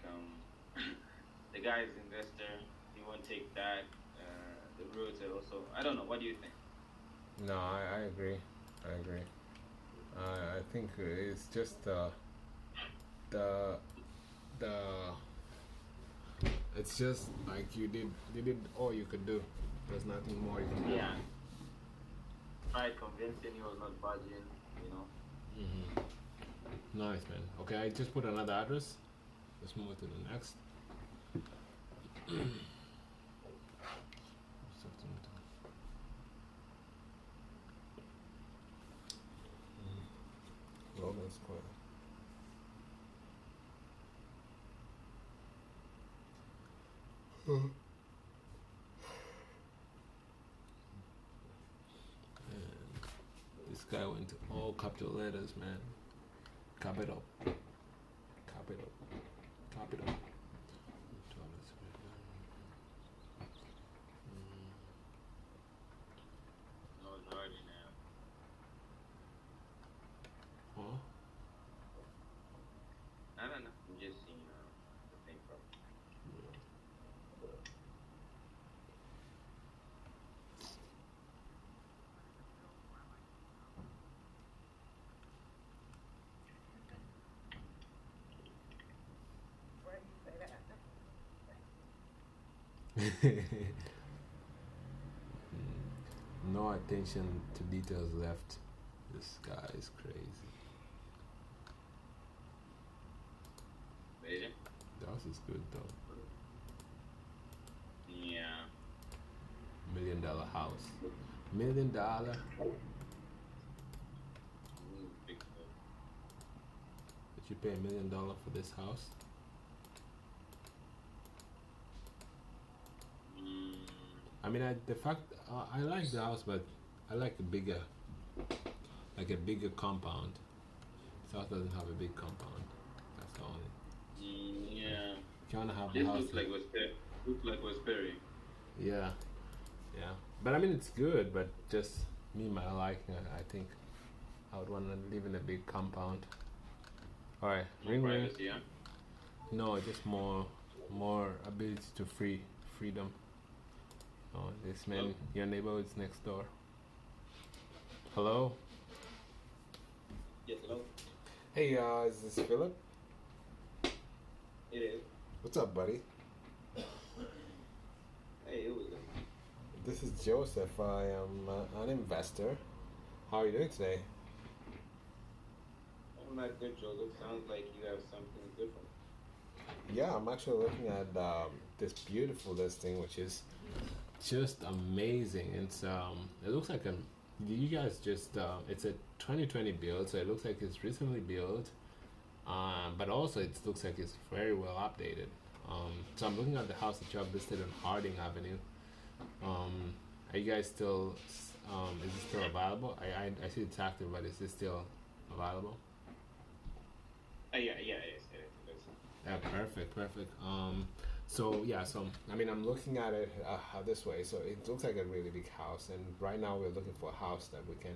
B: the guy's investor, he won't take that. The realtor also. I don't know. What do you think?
A: No, I agree. I agree. I think it's just the the it's just like you did all you could do. There's nothing more you can do.
B: Yeah. Tried convincing, he was not budging. You know.
A: Nice, man. Okay, I just put another address. Let's move to the next.
C: Logan Square.
A: And this guy went to all capital letters, man. Cap it up. Cap it up. Cap it up.
B: No, it's already now.
A: Huh?
B: I don't know. I'm just seeing the thing from.
A: No attention to details left. This guy is crazy.
B: Ready?
A: The house is good though.
B: Yeah.
A: $1 million house. $1 million.
B: Big.
A: Did you pay $1 million for this house? I mean, the fact I like the house, but I like a bigger compound. This house doesn't have a big compound. That's the only.
B: Yeah.
A: If you wanna have the
B: This
A: house,
B: looks like Westbury.
A: yeah, yeah. But I mean, it's good. But just me, my liking. I think I would wanna live in a big compound. All right, ring ring.
B: Privacy, yeah.
A: No, just more ability to freedom. Oh, this
B: Hello?
A: man, your neighbor is next door. Hello.
B: Yes, hello?
C: Hey, is this Philip?
B: It is.
C: What's up, buddy?
B: Hey, it was good.
C: This is Joseph. I am an investor. How are you doing today?
B: I'm not good, Joseph. Sounds like you have something different.
C: Yeah, I'm actually looking at this beautiful listing, which is
A: Just amazing. It looks like you guys just it's a 2020 build, so it looks like it's recently built. But also it looks like it's very well updated. So I'm looking at the house that you have listed on Harding Avenue. Are you guys still? Is it still available? I see it's active, but is it still available?
B: Yeah, it is. It is.
A: Yeah, perfect, perfect. So
C: I mean, I'm looking at it this way. So it looks like a really big house, and right now we're looking for a house that we can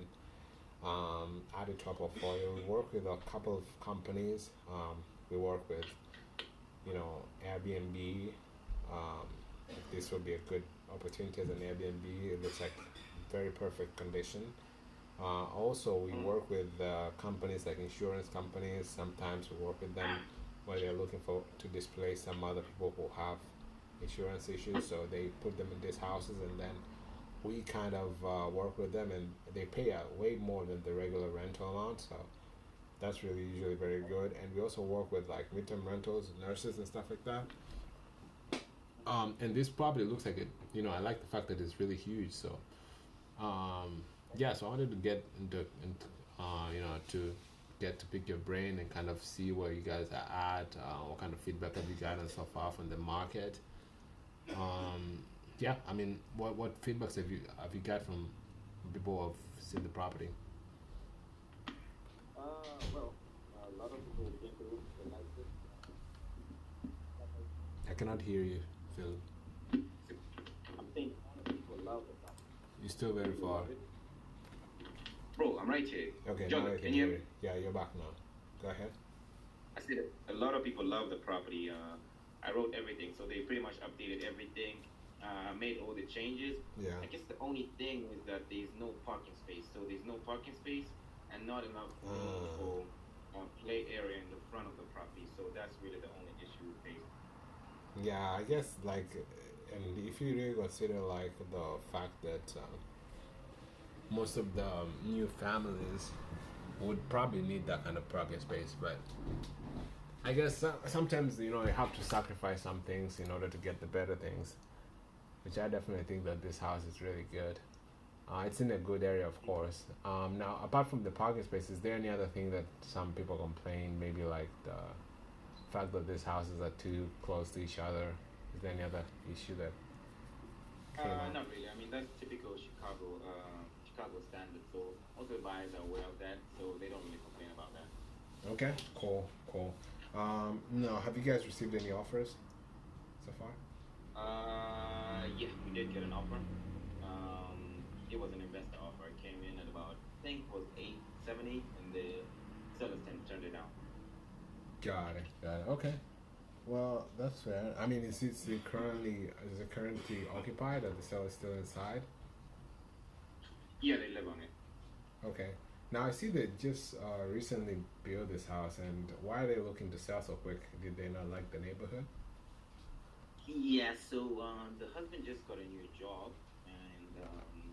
C: add it to our portfolio. We work with a couple of companies. We work with, Airbnb. Um, this would be a good opportunity as an Airbnb. It looks like very perfect condition. Also, we work with companies like insurance companies. Sometimes we work with them when they're looking for to displace some other people who have insurance issues. So they put them in these houses, and then we kind of work with them, and they pay way more than the regular rental amount. So that's really usually very good. And we also work with like midterm rentals, nurses, and stuff like that.
A: and this property looks like it. I like the fact that it's really huge. So, yeah. So I wanted to get into to get to pick your brain and kind of see where you guys are at. What kind of feedback have you gotten so far from the market? Yeah. I mean, what feedbacks have you got from people who have seen the property?
B: Well, a lot of people came through. They liked it.
A: I cannot hear you, Phil.
B: I'm saying a lot of people love the property.
A: You're still very
B: People
A: far.
B: love it. Bro, I'm right here.
C: Okay, now
B: Joseph,
C: I
B: can
C: can
B: you hear
C: hear
B: me?
C: you. Yeah, you're back now. Go ahead.
B: I said a lot of people love the property. I wrote everything, so they pretty much updated everything, made all the changes.
C: Yeah.
B: I guess the only thing is that there's no parking space. So there's no parking space and not enough room for play area in the front of the property. So that's really the only issue we face.
C: Yeah, I guess like, and if you really consider like the fact that
A: Most of the new families would probably need that kind of parking space, but I guess sometimes you have to sacrifice some things in order to get the better things, which I definitely think that this house is really good. It's in a good area, of course. Now, apart from the parking space, is there any other thing that some people complain? Maybe like the fact that these houses are too close to each other. Is there any other issue that came up?
B: Not really. I mean, that's typical Chicago standard. So most of the buyers are aware of that, so they don't really complain about that.
C: Okay, cool, cool. No, have you guys received any offers so far?
B: Yeah, we did get an offer. It was an investor offer. It came in at about, I think it was 878, and the sellers turned it down.
C: Got it, got it. Okay. Well, that's fair. I mean, is it currently occupied, or the seller's still inside?
B: Yeah, they live on it.
C: Okay. Now I see they just recently built this house, and why are they looking to sell so quick? Did they not like the neighborhood?
B: Yeah, so the husband just got a new job, and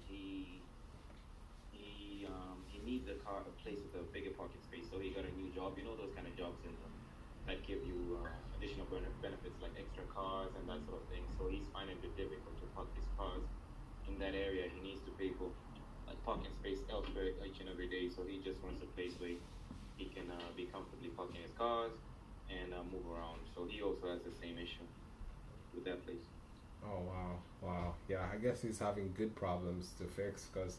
B: he needs a place with a bigger parking space. So he got a new job. You know those kind of jobs that give you additional benefits like extra cars and that sort of thing. So he's finding it difficult to park his cars in that area. He needs to pay for like parking space elsewhere each and every day. So he just wants a place where he can be comfortably parking his cars and move around. So he also has the same issue with that place.
C: Oh wow, wow. Yeah, I guess he's having good problems to fix, because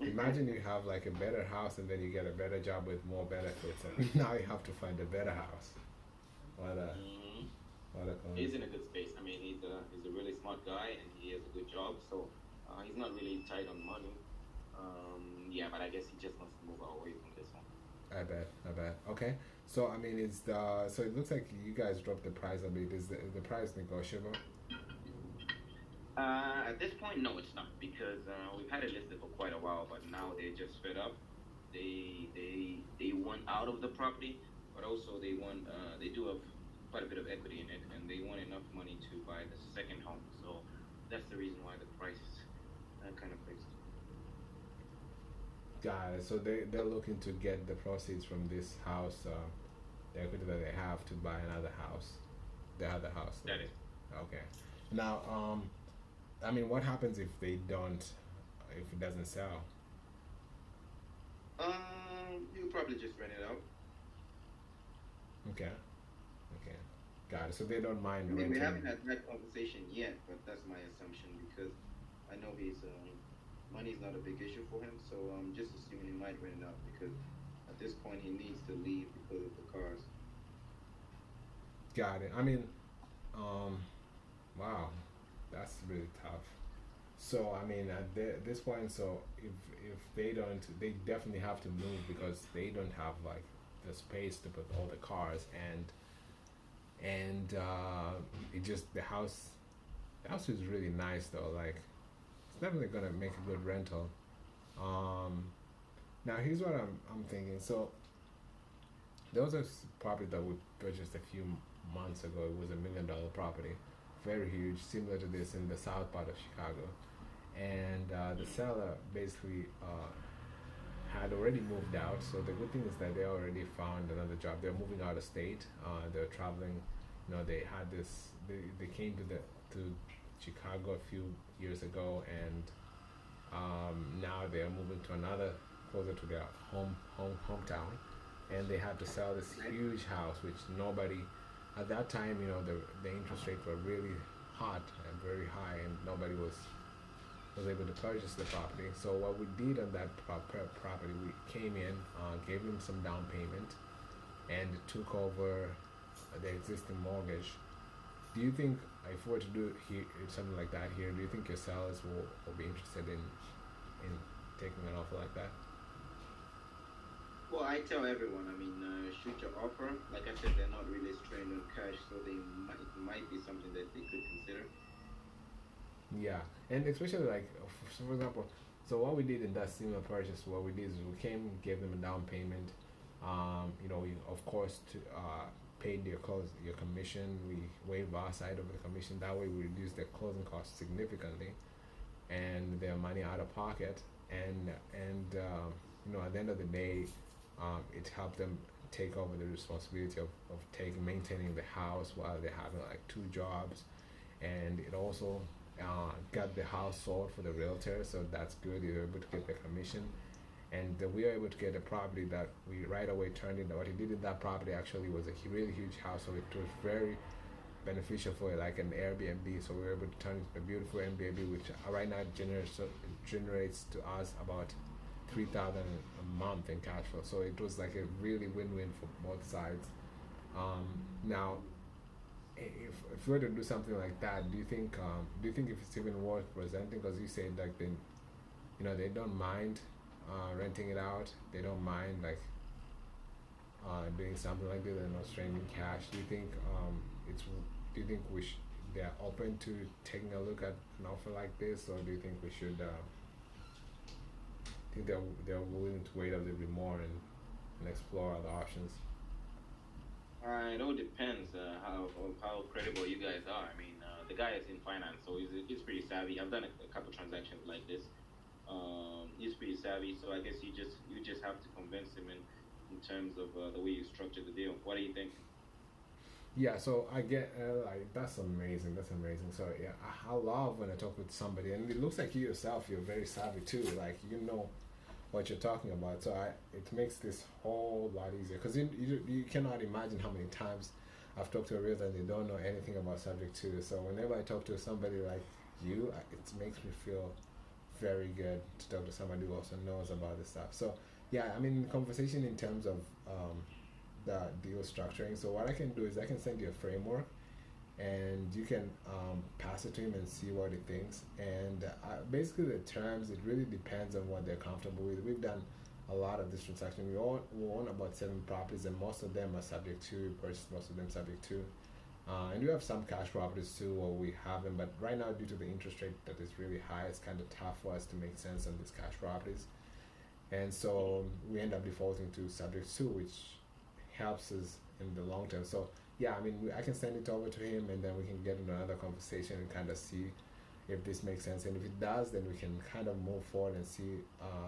C: imagine you have like a better house and then you get a better job with more benefits, and now you have to find a better house. What a what a
B: He's
C: con-
B: in a good space. I mean, he's a really smart guy and he has a good job. So he's not really tight on money. Yeah, but I guess he just wants to move away from this one.
C: I bet, I bet. Okay, so I mean, so it looks like you guys dropped the price a bit. Is the price negotiable?
B: At this point, no, it's not because we've had it listed for quite a while, but now they're just fed up. They want out of the property, but also they do have quite a bit of equity in it, and they want enough money to buy the second home. So that's the reason why the price is kind of fixed.
C: Got it. So they're looking to get the proceeds from this house, the equity that they have to buy another house, the other house.
B: That is.
C: Okay. Now, I mean, what happens if they don't, if it doesn't sell?
B: You probably just rent it out.
C: Okay. Okay. Got it. So they don't mind
B: I mean, we
C: renting.
B: haven't had that conversation yet, but that's my assumption because I know he's money's not a big issue for him. So I'm just assuming he might rent it out because at this point he needs to leave because of the cars.
C: Got it. I mean, um, wow, that's really tough. So I mean, at this point, so if they don't, they definitely have to move because they don't have like the space to put all the cars and it just the house is really nice though. Like it's definitely gonna make a good rental. Um, Now here's what I'm thinking. So there was a property that we purchased a few months ago. It was $1 million property, very huge, similar to this in the south part of Chicago. And the seller basically had already moved out. So the good thing is that they already found another job. They're moving out of state. They're traveling. You know, they had this. They came to Chicago a few years ago, and now they are moving to another closer to their hometown, and they had to sell this huge house, which nobody at that time, you know, the interest rates were really hot and very high, and nobody was able to purchase the property. So what we did on that property, we came in, gave them some down payment, and took over the existing mortgage. Do you think if we were to do here something like that here, do you think your sellers will be interested in taking an offer like that?
B: Well, I tell everyone, I mean, shoot your offer. Like I said, they're not really strained on cash, so they might be something that they could consider.
C: Yeah, and especially like, so for example, so what we did in that similar purchase, what we did is we came, gave them a down payment. You know, we of course paid your commission. We waived our side of the commission. That way, we reduced their closing costs significantly, and their money out of pocket. And you know, at the end of the day, it helped them take over the responsibility of maintaining the house while they're having like two jobs, and it also got the house sold for the realtor, so that's good. You're able to get the commission, and we were able to get a property that we right away turned into. What he did in that property actually was a really huge house, so it was very beneficial for like an Airbnb. So we were able to turn it into a beautiful Airbnb, which right now generates to us about 3,000 a month in cash flow. So it was like a really win-win for both sides. Now, if we were to do something like that, do you think if it's even worth presenting? Because you said like they don't mind renting it out. They don't mind like doing something like this. They're not straining cash. Do you think it's? Do you think they're open to taking a look at an offer like this, or do you think we should? Think they're willing to wait a little bit more and explore other options.
B: It all depends how credible you guys are. I mean, the guy is in finance, so he's pretty savvy. I've done a couple transactions like this. He's pretty savvy, so I guess you just have to convince him in terms of the way you structure the deal. What do you think?
C: Yeah, so I get like that's amazing. That's amazing. So yeah, I love when I talk with somebody, and it looks like you yourself. You're very savvy too. Like you know what you're talking about. So it makes this whole lot easier because you cannot imagine how many times I've talked to a realtor and they don't know anything about subject to. So whenever I talk to somebody like you, it makes me feel very good to talk to somebody who also knows about this stuff. So yeah, I mean conversation in terms of the deal structuring. So what I can do is I can send you a framework and you can pass it to him and see what he thinks. And basically the terms, it really depends on what they're comfortable with. We've done a lot of this transaction. We own about 7 properties, and most of them are subject to purchase, most of them subject to. And we have some cash properties too, or we have them, but right now due to the interest rate that is really high, it's kind of tough for us to make sense on these cash properties, and so we end up defaulting to subject to, which helps us in the long term. So yeah, I mean, I can send it over to him, and then we can get into another conversation and kind of see if this makes sense. And if it does, then we can kind of move forward and see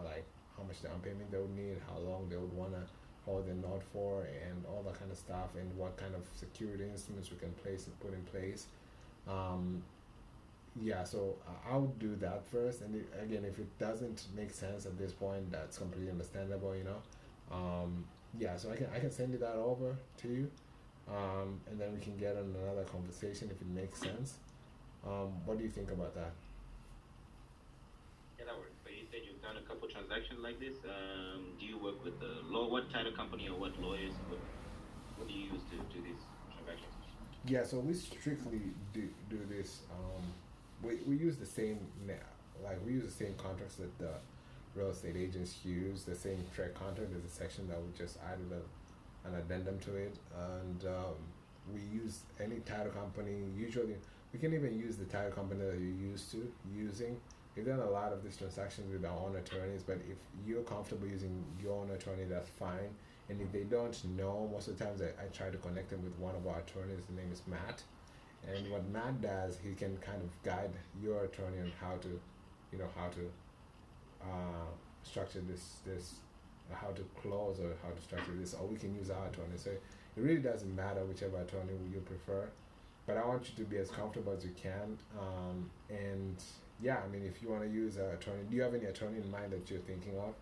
C: like how much down payment they would need, how long they would want to hold the note for, and all that kind of stuff, and what kind of security instruments we can place and put in place. Um, yeah, so I'll do that first, and again, if it doesn't make sense at this point, that's completely understandable, you know. Yeah, so I can send you that over to you, and then we can get on another conversation if it makes sense. What do you think about that?
B: Yeah, that works. But you said you've done a couple transactions like this. Do you work with the law? What title company or what lawyers? What do you use to do these transactions?
C: Yeah, so we strictly do this. We use the same like we use the same contracts that the real estate agents use. The same trade contract. There's a section that we just added an addendum to it, and we use any title company. Usually, we can even use the title company that you're used to using. We've done a lot of these transactions with our own attorneys, but if you're comfortable using your own attorney, that's fine. And if they don't know, most of the times I try to connect them with one of our attorneys. The name is Matt. And what Matt does, he can kind of guide your attorney on how to, how to structure this, how to close or how to structure this, or we can use our attorney. So it really doesn't matter whichever attorney you prefer, but I want you to be as comfortable as you can. And yeah, I mean, if you want to use an attorney, do you have any attorney in mind that you're thinking of?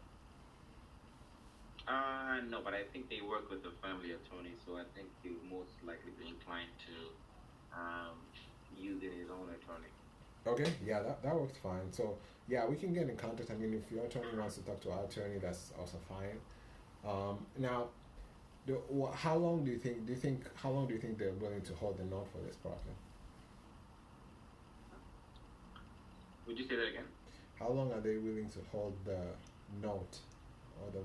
B: No, but I think they work with the family attorney, so I think he would most likely be inclined to using his own attorney.
C: Okay, yeah, that works fine. So yeah, we can get in contact. I mean, if your attorney wants to talk to our attorney, that's also fine. Now, how long do you think? How long do you think they're willing to hold the note for this property?
B: Would you say that again?
C: How long are they willing to hold the note or the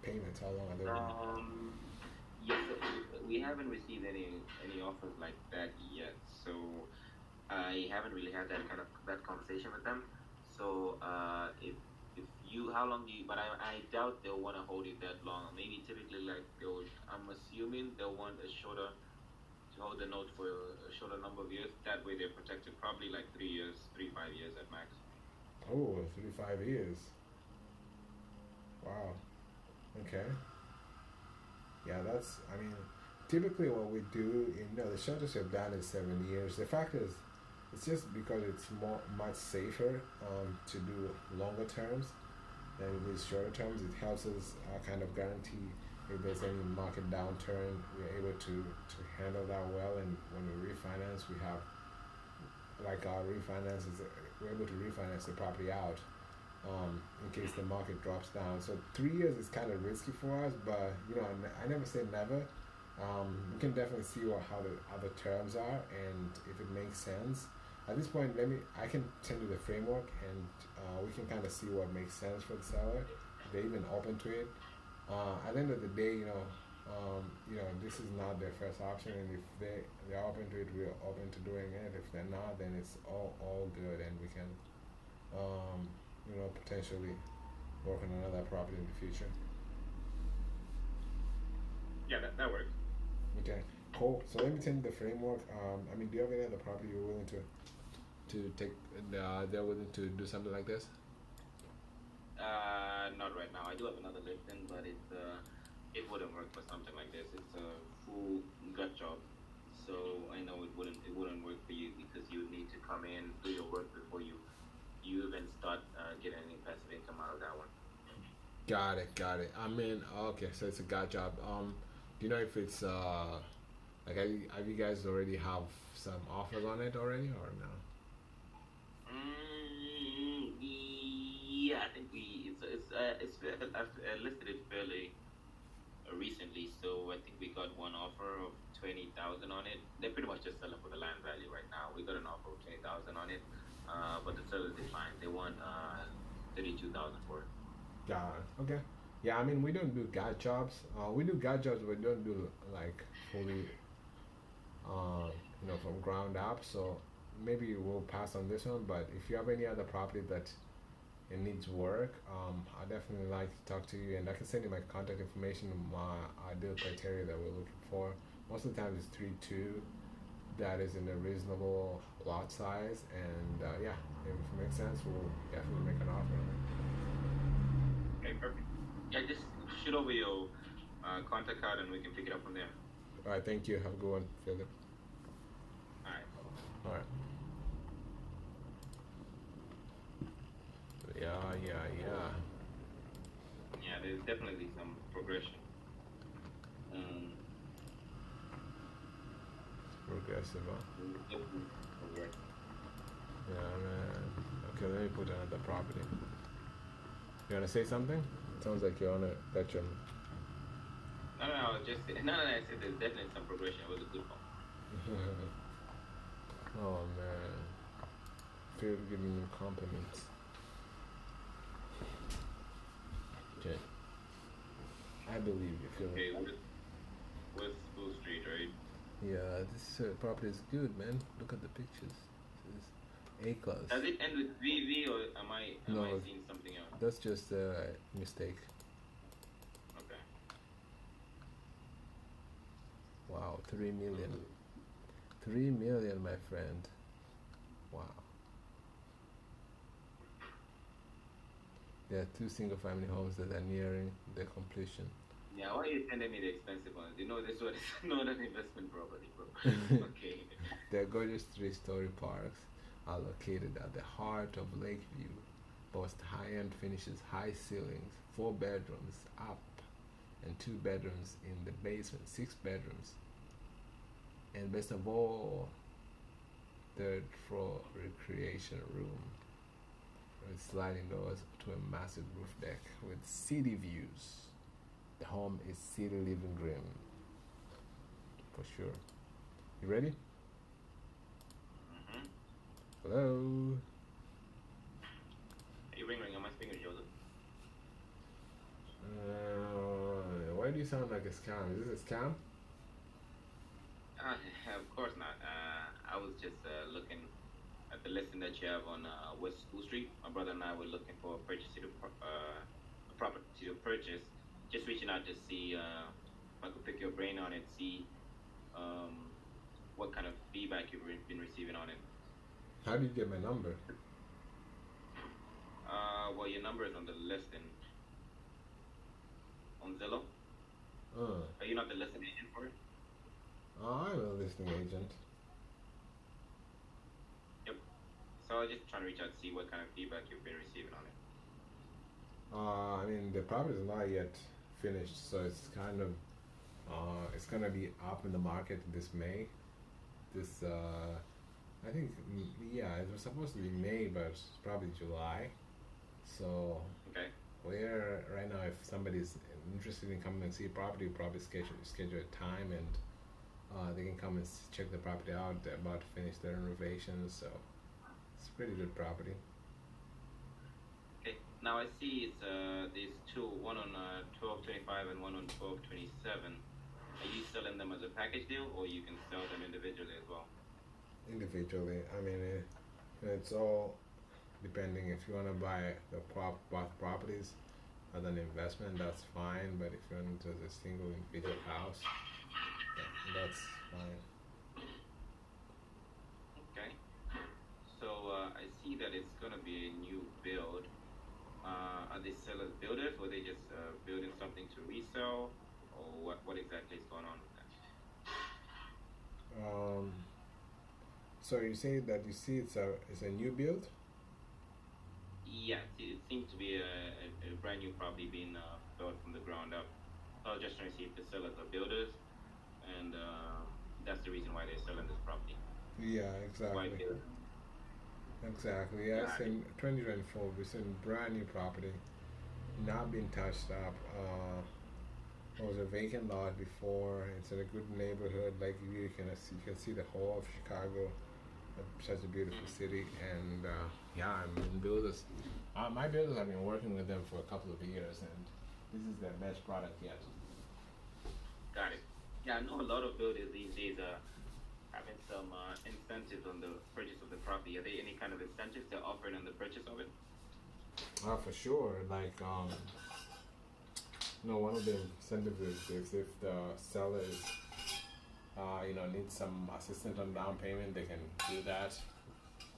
C: payments? How long are they willing?
B: Yes, we haven't received any offers like that yet, so I haven't really had that conversation with them. So if you, how long do you? But I doubt they'll want to hold it that long. Maybe typically like I'm assuming they'll want a shorter to hold the note for a shorter number of years. That way they're protected, probably like 3 years, 5 years at max.
C: Oh, 3 5 years. Wow. Okay. Yeah, I mean, typically what we do, the shortest we've done is 7 years. The fact is, it's just because it's much safer to do longer terms than these shorter terms. It helps us kind of guarantee if there's any market downturn, we're able to handle that well. And when we refinance, we have, like our refinances, we're able to refinance the property out in case the market drops down. So 3 years is kind of risky for us, but I never say never. We can definitely see how the other terms are, and if it makes sense. At this point, I can send you the framework, and we can kind of see what makes sense for the seller. If they're even open to it. At the end of the day, this is not their first option, and if they're open to it, we're open to doing it. If they're not, then it's all good, and we can potentially work on another property in the future.
B: Yeah, that works.
C: Okay, cool. So let me send you the framework. I mean, do you have any other property you're willing to take? They're willing to do something like this?
B: Not right now. I do have another listing, but it wouldn't work for something like this. It's a full gut job, so I know it wouldn't work for you because you need to come in, do your work before you even start getting any passive income out of that one.
C: Got it. I mean, okay, so it's a gut job. Do you know if it's like have you guys already have some offers on it already or no?
B: Yeah, I think I've listed it fairly recently, so I think we got one offer of 20,000 on it. They're pretty much just selling for the land value right now. We got an offer of 20,000 on it, but the seller declined. They want 32,000 for it.
C: Got it. Okay. Yeah, I mean we don't do gut jobs. We do gut jobs, but we don't do like fully from ground up. So maybe we'll pass on this one. But if you have any other property that it needs work, I definitely like to talk to you, and I can send you my contact information, my ideal criteria that we're looking for. Most of the time, it's 3-2. That is in a reasonable lot size, and yeah, if it makes sense, we'll definitely make an offer.
B: Okay, perfect. Yeah, just shoot over your contact card and we can pick it up from there.
C: All right, thank you. Have a good one, Philip.
B: All right.
C: All right. Yeah.
B: Yeah, there's definitely some progression.
C: Progressive, huh?
B: Definitely progression.
C: Yeah, man. Okay, let me put another property. You wanna say something? Sounds like you wanna touch on.
B: No, I said there's definitely some progression. It was a good one.
C: Oh man, Phil giving me compliments. Okay, I believe you, Phil.
B: Okay, West School Street, right?
C: Yeah, this property is good, man. Look at the pictures. It's A-class.
B: Does it end with VV or am I
C: No.
B: seeing something else?
C: That's just a mistake.
B: Okay.
C: Wow, 3 million. 3 million, my friend. Wow. There are 2 single-family homes that are nearing their completion.
B: Yeah, why are you sending me the expensive ones? You know this one is not an investment property, bro. Okay.
C: Their gorgeous 3-story parks are located at the heart of Lakeview, boast high-end finishes, high ceilings, 4 bedrooms up, and 2 bedrooms in the basement, 6 bedrooms, and best of all, 3rd floor recreation room with sliding doors to a massive roof deck with city views. The home is city living room for sure. You ready?
B: Mm-hmm.
C: Hello.
B: Hey, ring. Am I speaking with Joseph?
C: Why do you sound like a scam? Is this a scam?
B: Of course not. I was just looking at the listing that you have on West School Street. My brother and I were looking for a property to purchase. Just reaching out to see if I could pick your brain on it, see what kind of feedback you've been receiving on it.
C: How did you get my number?
B: Well, your number is on the listing on Zillow. Are you not the listing agent for it?
C: I'm a listing agent.
B: Yep. So I was just trying to reach out to see what kind of feedback you've been receiving on it.
C: I mean, the property is not yet finished, so it's kind of it's gonna be up in the market this May. This I think yeah, it was supposed to be May, but it's probably July. So
B: Okay.
C: we're right now, if somebody's interested in coming and see a property, we'll probably schedule a time, and they can come and check the property out. They're about to finish their renovations, so it's a pretty good property.
B: Okay. Now I see it's these two, one on 1225 and one on 1227. Are you selling them as a package deal, or you can sell them individually as well?
C: Individually, I mean, it's all depending. If you want to buy both properties as an investment, that's fine. But if you want it as a single individual house, that's fine.
B: Okay. So I see that it's gonna be a new build. Are they sellers builders, or are they just building something to resell, or what exactly is going on with that?
C: So you say that you see it's a new build?
B: Yeah, it seems to be a brand new property being built from the ground up. So I was just trying to see if the sellers are builders, and that's the reason why they're selling this property.
C: Yeah,
B: Why
C: exactly.
B: build?
C: Exactly. Yeah, it's in 2024. It's in brand new property, not been touched up. It was a vacant lot before. It's in a good neighborhood. Like you can see the whole of Chicago. Such a beautiful city, and yeah, I mean builders. My builders, I've been working with them for a couple of years, and this is their best product yet.
B: Got it. Yeah, I know a lot of builders these days having some incentives on the purchase of the property. Are there any kind of incentives they're offering on the purchase of it?
C: For sure. Like, one of the incentives is if the seller is, needs some assistance on down payment, they can do that.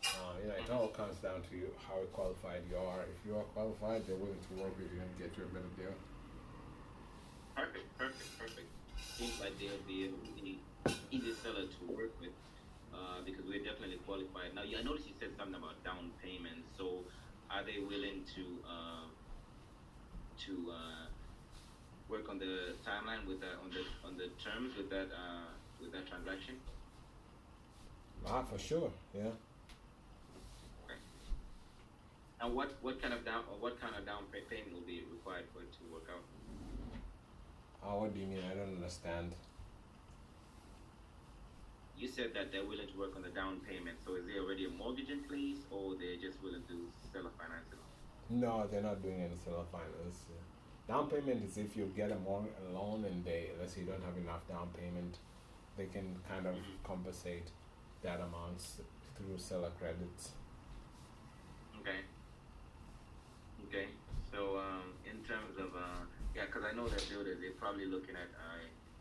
C: It all comes down to you, how qualified you are. If you are qualified, they're willing to work with you and get you a better deal.
B: Perfect, perfect, perfect. Seems like they'll be a really easy seller to work with because we're definitely qualified. Now, I noticed you said something about down payment. So, are they willing to work on the timeline with that on the terms with that transaction?
C: For sure, yeah.
B: Okay. And what kind of down payment will be required for it to work out?
C: What do you mean? I don't understand.
B: You said that they're willing to work on the down payment. So is there already a mortgage in place, or they're just willing to sell a finance it?
C: No, they're not doing any seller finance. Down payment is if you get a loan and let's say you don't have enough down payment, they can kind of compensate that amount through seller credits.
B: Okay. Okay. So in terms of yeah, because I know that builders, they're probably looking at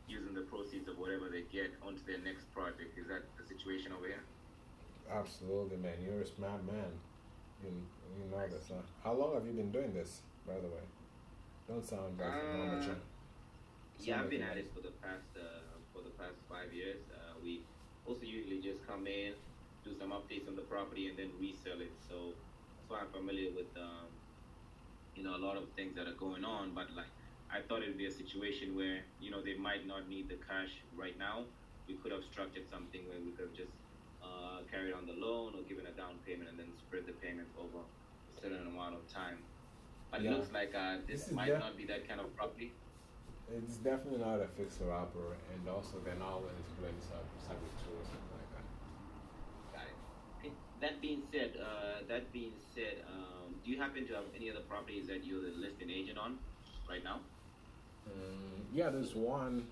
B: using the proceeds of whatever they get onto their next project. Is that the situation over here?
C: Absolutely, man. You're a smart man. You know this. How long have you been doing this, by the way? Don't sound like an amateur.
B: Yeah, I've been at it for the past 5 years. We also usually just come in, do some updates on the property, and then resell it. So that's why I'm familiar with a lot of things that are going on. But like, I thought it would be a situation where they might not need the cash right now. We could have structured something where we could have just carried on the loan or given a down payment and then spread the payments over a certain amount of time. But it looks like this might not be that kind of property.
C: It's definitely not a fixer upper, and also they're not willing to play subject to or something like that.
B: Got it. Okay. That being said, do you happen to have any other properties that you're the listing agent on right now?
C: Yeah, there's one,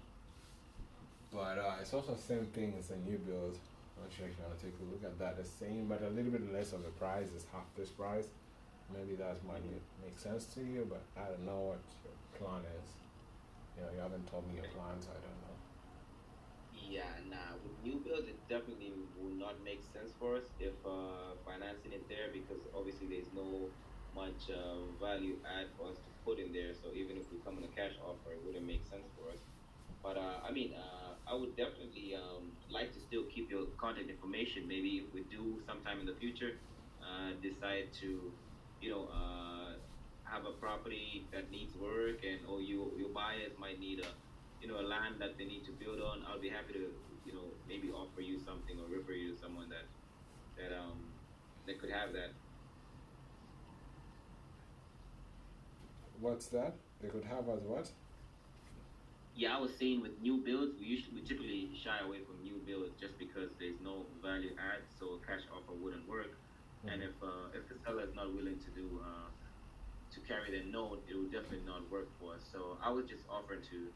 C: but it's also the same thing as a new build. I'm not sure if you want to take a look at that. The same, but a little bit less of the price. It's half this price. Maybe that might make sense to you, but I don't know what your plan is. You haven't told me your plans. I don't know.
B: Yeah, nah. With new builds, it definitely will not make sense for us if financing it there because obviously there's no much value add for us to put in there. So even if we come on a cash offer, it wouldn't make sense for us. But I would definitely like to still keep your contact information. Maybe if we do sometime in the future decide to, have a property that needs work, and or your buyers might need a land that they need to build on. I'll be happy to, maybe offer you something or refer you to someone that could have that.
C: What's that? They could have as what?
B: Yeah, I was saying with new builds, we typically shy away from new builds just because there's no value add, so a cash offer wouldn't work. And if the seller is not willing to do to carry their note, it would definitely not work for us. So I would just offer to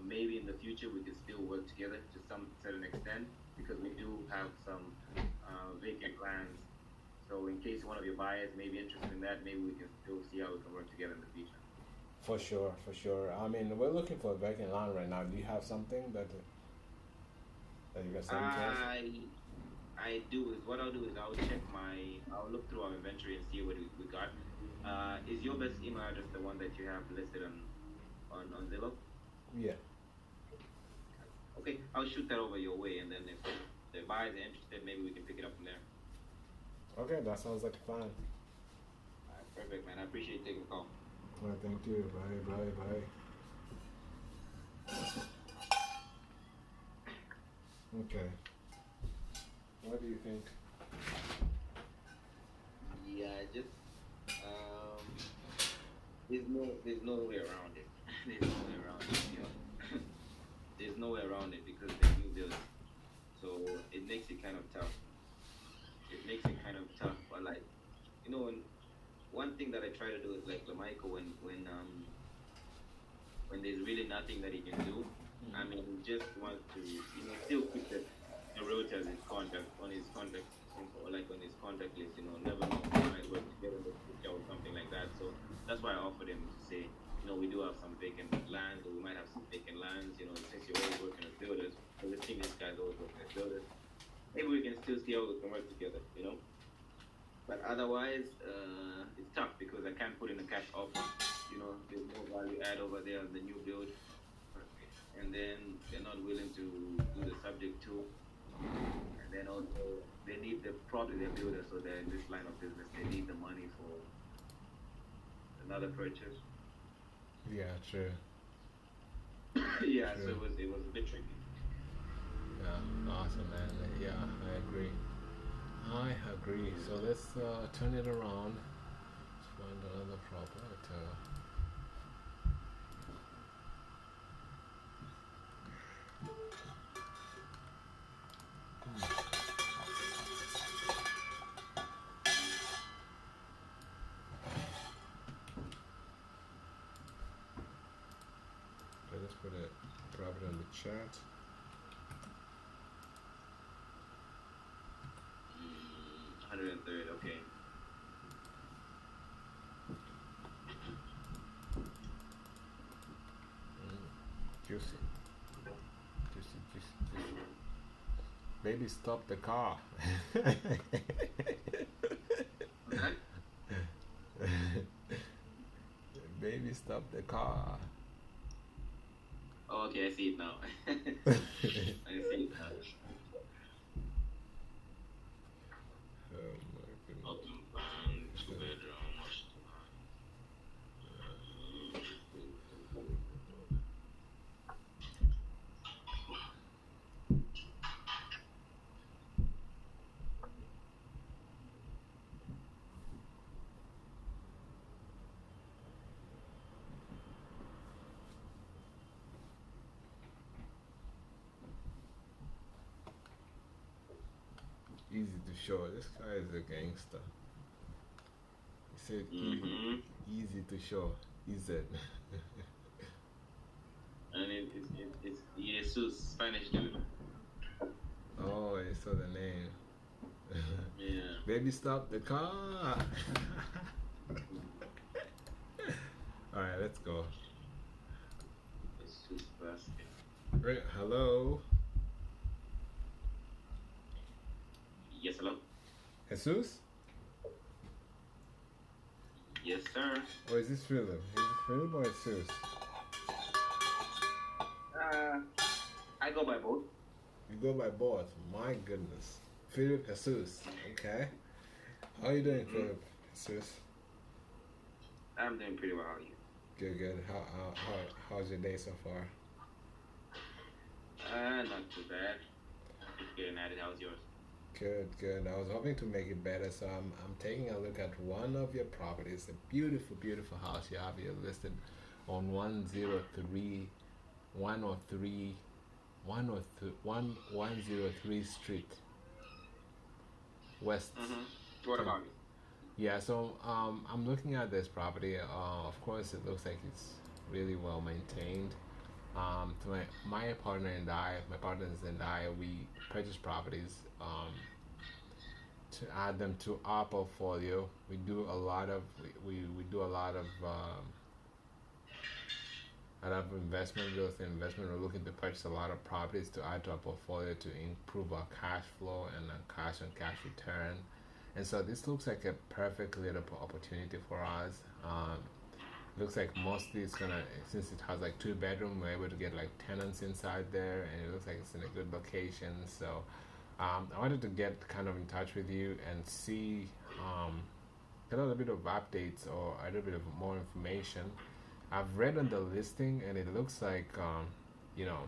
B: maybe in the future we could still work together to some certain extent because we do have some vacant lands. So in case one of your buyers may be interested in that, maybe we can still see how we can work together in the future.
C: For sure, for sure. I mean, we're looking for a vacant land right now. Do you have something that you can send to us?
B: I do. What I'll do is I'll look through our inventory and see what we got. Is your best email address the one that you have listed on Zillow?
C: Yeah.
B: Okay, I'll shoot that over your way, and then if the buyers are interested, maybe we can pick it up from there.
C: Okay, that sounds like a plan.
B: All right, perfect, man. I appreciate you taking the call.
C: Well, thank you. Bye. Okay. What do you think?
B: Yeah, just there's no way around it. There's no way around it. There's no way around it because they're new builds. So it makes it kind of tough. But like, one thing that I try to do is like Lamichael when there's really nothing that he can do. I mean, he just wants to still keep the a realtor as his contact on his contact info, or like on his contact list. Never know, we might work together in the future or something like that. So that's why I offered him to say, we do have some vacant lands, or we might have some vacant lands. Since you're always working as builders, because the thing these guys always working as builders, maybe we can still see how we can work together. But otherwise, it's tough because I can't put in a cash offer. There's no value add over there on the new build, and then they're not willing to do the subject to. And then also they need the property they're building, so they're in this line of business. They need the money for another purchase.
A: Yeah, true.
B: Yeah,
A: True.
B: so it was a bit tricky.
A: Yeah, awesome, man. Yeah, I agree. I agree. So let's turn it around. Let's find another property. Okay, let's put a property on the chat.
B: 103rd, okay.
A: Juicy. Juicy, juicy, juicy. Baby, stop the car. Baby, stop the car.
B: Oh, okay, I see it now. I see it now.
A: Oh my goodness.
B: Open plan, 2 bedroom.
A: Easy to show. This guy is a gangster. He said
B: Mm-hmm.
A: easy to show. Easy.
B: And it's Jesus, Spanish dude.
A: Oh, I saw the name.
B: Yeah.
A: Baby, stop the car. Alright, let's go.
B: It's just basket.
A: Right, hello.
B: Yes, hello?
A: Jesus?
B: Yes, sir.
A: Or is this Philip? Is it Philip or Jesus?
B: I go by both.
A: You go by both. My goodness. Philip Jesus. Okay. How are you doing, Philip Jesus?
B: I'm doing pretty well. How are you?
A: Good, good. How's your day so far?
B: Not too bad. Just getting at it. How's yours?
A: Good, good. I was hoping to make it better, so I'm taking a look at one of your properties. A beautiful, beautiful house you have here listed on 103 103 Street West.
B: Mm-hmm. What about it?
A: Yeah, so I'm looking at this property. Of course, it looks like it's really well maintained. To my partner and I, my partners and I, we purchase properties to add them to our portfolio. We do a lot of we do a lot of investment, real estate investment. We're looking to purchase a lot of properties to add to our portfolio to improve our cash flow and cash on cash return. And so this looks like a perfect little opportunity for us. Looks like mostly it's gonna, since it has like 2 bedroom, we're able to get like tenants inside there, and it looks like it's in a good location. So I wanted to get kind of in touch with you and see, get a little bit of updates or a little bit of more information. I've read on the listing, and it looks like, you know,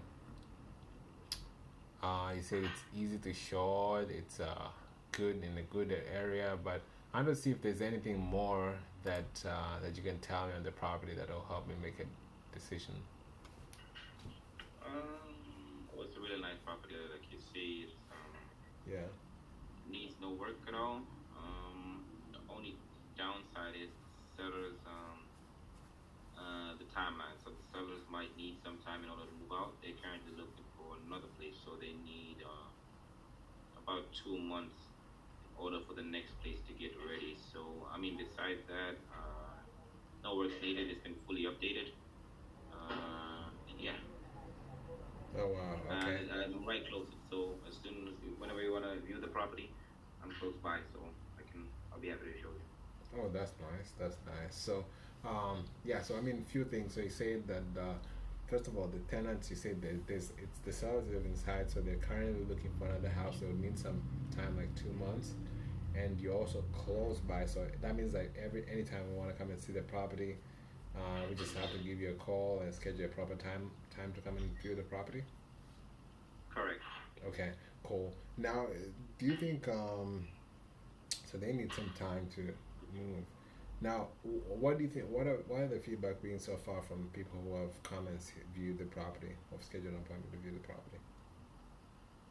A: you said it's easy to short, it's good in a good area, but I want to see if there's anything more that that you can tell me on the property that will help me make a decision.
B: Well, it's a really nice property. Like you see, it's
A: Yeah.
B: needs no work at all. The only downside is sellers the timeline. So the sellers might need some time in order to move out. They're currently looking for another place, so they need 2 months in order for the next place to get ready. So, I mean, besides that, no work needed. It's been fully updated. And yeah,
C: Oh wow. Okay.
B: I'm right close. So as soon as whenever you wanna view the property, I'm close by, so I'll be happy to show you.
C: Oh, that's nice. That's nice. So, yeah. So I mean, few things. So you say that first of all, the tenants. You said that there's it's the sellers live inside, so they're currently looking for another house. So it means some time, like 2 months, and you're also close by. So that means like anytime we want to come and see the property, we just have to give you a call and schedule a proper time to come and view the property.
B: Correct.
C: Okay, cool. Now, do you think so they need some time to move? Now, what do you think? What are the feedback being so far from people who have come and viewed the property, or scheduled an appointment to view the property?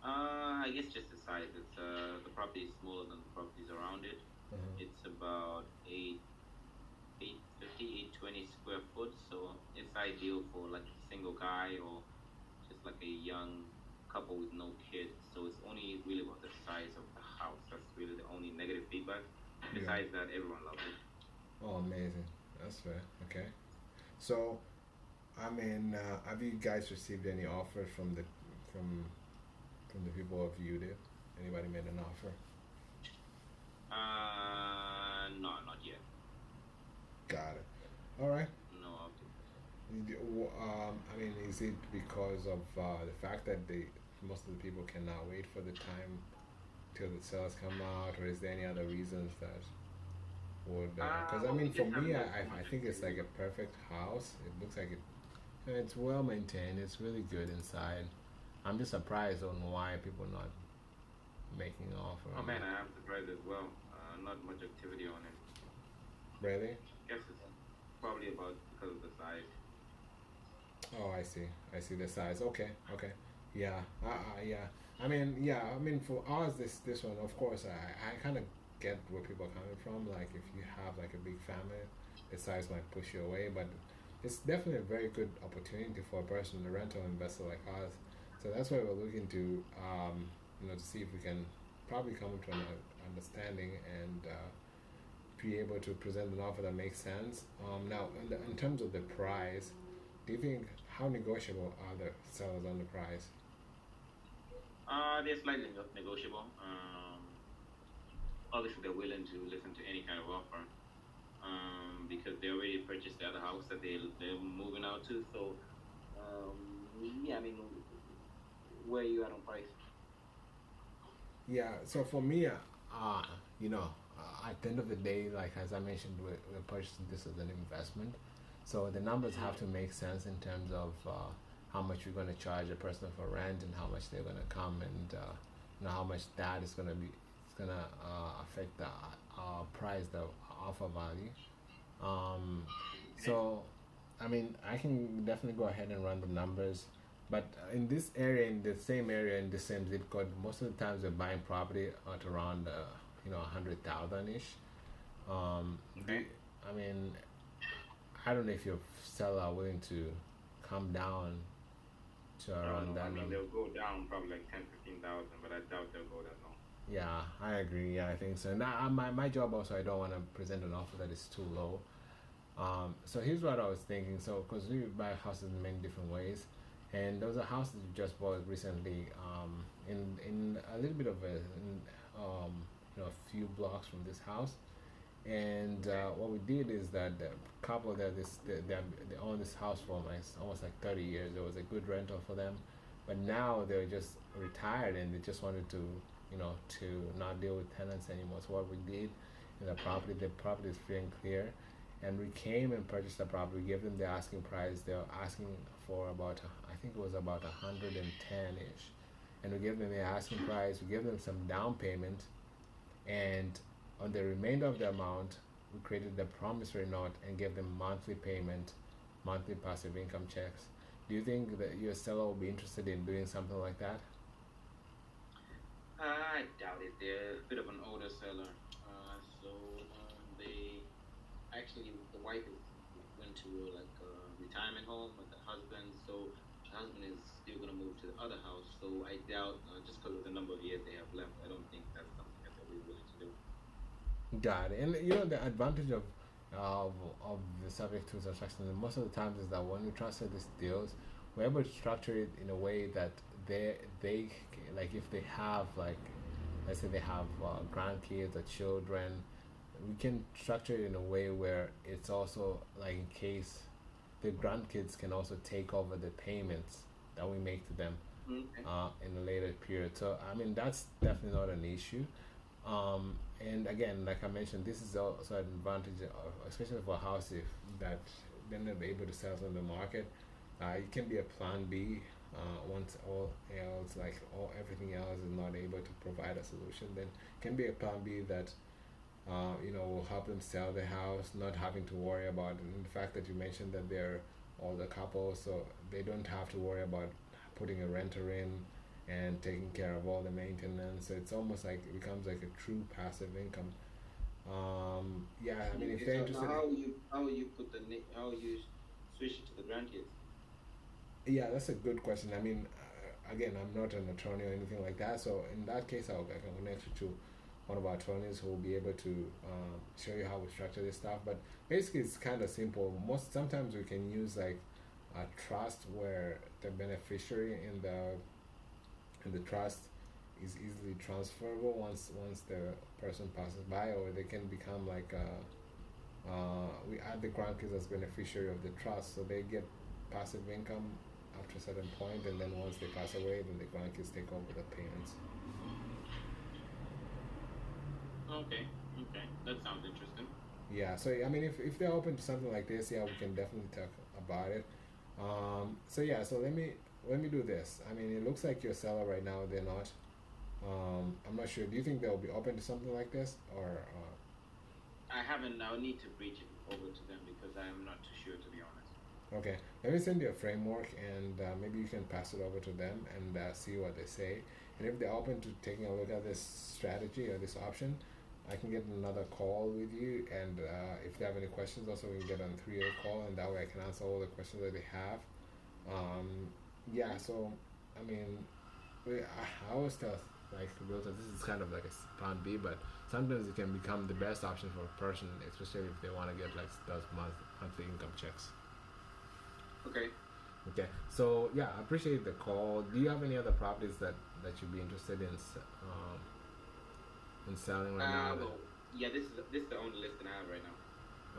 B: I guess just the size. It's the property is smaller than the properties around it.
C: Uh-huh.
B: It's about 820 square foot, so it's ideal for like a single guy or just like a young couple with no kids. So it's only really about the size of the house. That's really the only negative feedback.
C: Yeah.
B: Besides that, everyone loves it.
C: Oh, amazing. That's fair. Okay. So, I mean, have you guys received any offers from from the people who have viewed it? Anybody made an offer?
B: No, not yet.
C: Got it. All right.
B: No.
C: I mean, is it because of the fact that most of the people cannot wait for the time till the sales come out, or is there any other reasons that would? Because I
B: Well,
C: mean,
B: we
C: for
B: just haven't
C: me,
B: got too
C: I
B: much
C: think it's like a
B: activity.
C: perfect house. It looks like it's well maintained. It's really good inside. I'm just surprised on why people are not making an offer
B: Oh
C: on
B: man,
C: it.
B: I am surprised as well. Not much activity on it.
C: Really?
B: Guess it's probably about because of the size.
C: Oh, I see. I see the size. Okay, okay. Yeah. Yeah. I mean, yeah. I mean, for ours, this one, of course, I kind of get where people are coming from. Like, if you have like a big family, the size might push you away. But it's definitely a very good opportunity for a person, a rental investor like us. So that's why we're looking to, to see if we can probably come to an understanding and be able to present an offer that makes sense. Now, in terms of the price, do you think how negotiable are the sellers on the price?
B: They're slightly negotiable. Obviously, they're willing to listen to any kind of offer. Because they already purchased the other house that they're moving out to. So, yeah, I mean, where are you at on price?
C: Yeah, so for me, you know, at the end of the day, like as I mentioned, we're purchasing this as an investment. So the numbers have to make sense in terms of how much we're going to charge a person for rent and how much they're going to come and how much that is going to be. It's going to affect the price, the offer value. Um, so, I mean, I can definitely go ahead and run the numbers. But in this area, in the same area, in the same zip code, most of the times we're buying property at around, 100,000 ish.
B: Okay.
C: I mean, I don't know if your seller are willing to come down to
B: I don't
C: around
B: know. I
C: that
B: mean,
C: number.
B: they'll go down probably like 10, 15,000, but I doubt they'll go that low.
C: Yeah, I agree. Yeah, I think so. And my job also, I don't want to present an offer that is too low. So here's what I was thinking. So, because we buy houses in many different ways, and those are houses we just bought recently, in a little bit of a few blocks from this house. And
B: Okay.
C: what we did is that the couple there, they own this house for like almost like 30 years. It was a good rental for them, but now they're just retired and they just wanted to, to not deal with tenants anymore. So what we did in the property is free and clear, and we came and purchased the property. We gave them the asking price. They were asking for about, I think it was about 110 ish, and we gave them the asking price. We gave them some down payment, and on the remainder of the amount, we created the promissory note and gave them monthly payment, monthly passive income checks. Do you think that your seller will be interested in doing something like that?
B: I doubt it. They're a bit of an older seller. So they actually the wife went to like a retirement home with the husband. So the husband is still gonna move to the other house. So I doubt, just because of the number of years they have left, I don't think that's something that they'll be willing to do.
A: Got it. And the advantage of of the subject to transaction most of the times is that when we transfer these deals, we're able to structure it in a way that they like if they have like let's say they have grandkids or children, we can structure it in a way where it's also like in case the grandkids can also take over the payments that we make to them
B: Okay.
A: in a later period. So I mean that's definitely not an issue. And again, like I mentioned, this is also an advantage, especially for a house if that they're not able to sell on the market. It can be a plan B. Once all else, like all everything else, is not able to provide a solution, then it can be a plan B that will help them sell the house, not having to worry about it. And the fact that you mentioned that they're older couple, so they don't have to worry about putting a renter in and taking care of all the maintenance. So it's almost like it becomes like a true passive income. Yeah, I mean, if
B: Okay,
A: they're
B: so
A: interested,
B: now how will you put how will you switch it to the grandkids?
A: yeah, that's a good question. I mean, again, I'm not an attorney or anything like that. So in that case, I can connect you to one of our attorneys who will be able to show you how we structure this stuff. But basically, it's kind of simple. Sometimes we can use like a trust where the beneficiary in the trust is easily transferable once the person passes by, or they can become like we add the grandkids as beneficiary of the trust, so they get passive income after a certain point, and then once they pass away, then the grandkids take over the payments.
B: Okay, okay, that sounds interesting.
A: Yeah, so I mean, if they're open to something like this, yeah, we can definitely talk about it. So yeah, so let me do this. I mean, it looks like your seller right now. They're not. I'm not sure. Do you think they'll be open to something like this, or?
B: I haven't. I'll need to reach it over to them because I'm not too sure, to be honest.
A: Okay, let me send you a framework, and maybe you can pass it over to them and see what they say. And if they're open to taking a look at this strategy or this option, I can get another call with you. And if they have any questions, also we can get on a 3-way call, and that way I can answer all the questions that they have. Yeah, so I mean, I always tell like realtors this is kind of like a plan B, but sometimes it can become the best option for a person, especially if they want to get like those monthly income checks.
B: Okay.
A: Okay, so yeah, I appreciate the call. Do you have any other properties that you'd be interested in selling right now?
B: Well, yeah, this is the only listing I have right now.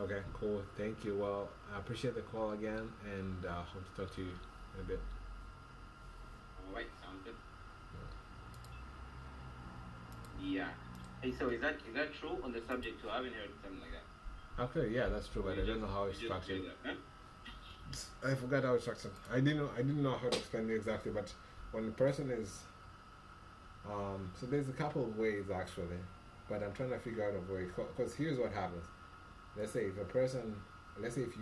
A: Okay, cool. Thank you. Well, I appreciate the call again, and hope to talk to you in a bit.
B: All right, sounds good. Yeah. Hey, so is that true on the subject too? I haven't heard something like that.
A: Okay, yeah, that's true, but I don't know how it's
B: You just
A: structured.
B: say that, huh?
A: I forgot how it's structured. I didn't know how to explain it exactly, but when the person is so there's a couple of ways actually, but I'm trying to figure out a way. Because here's what happens. Let's say if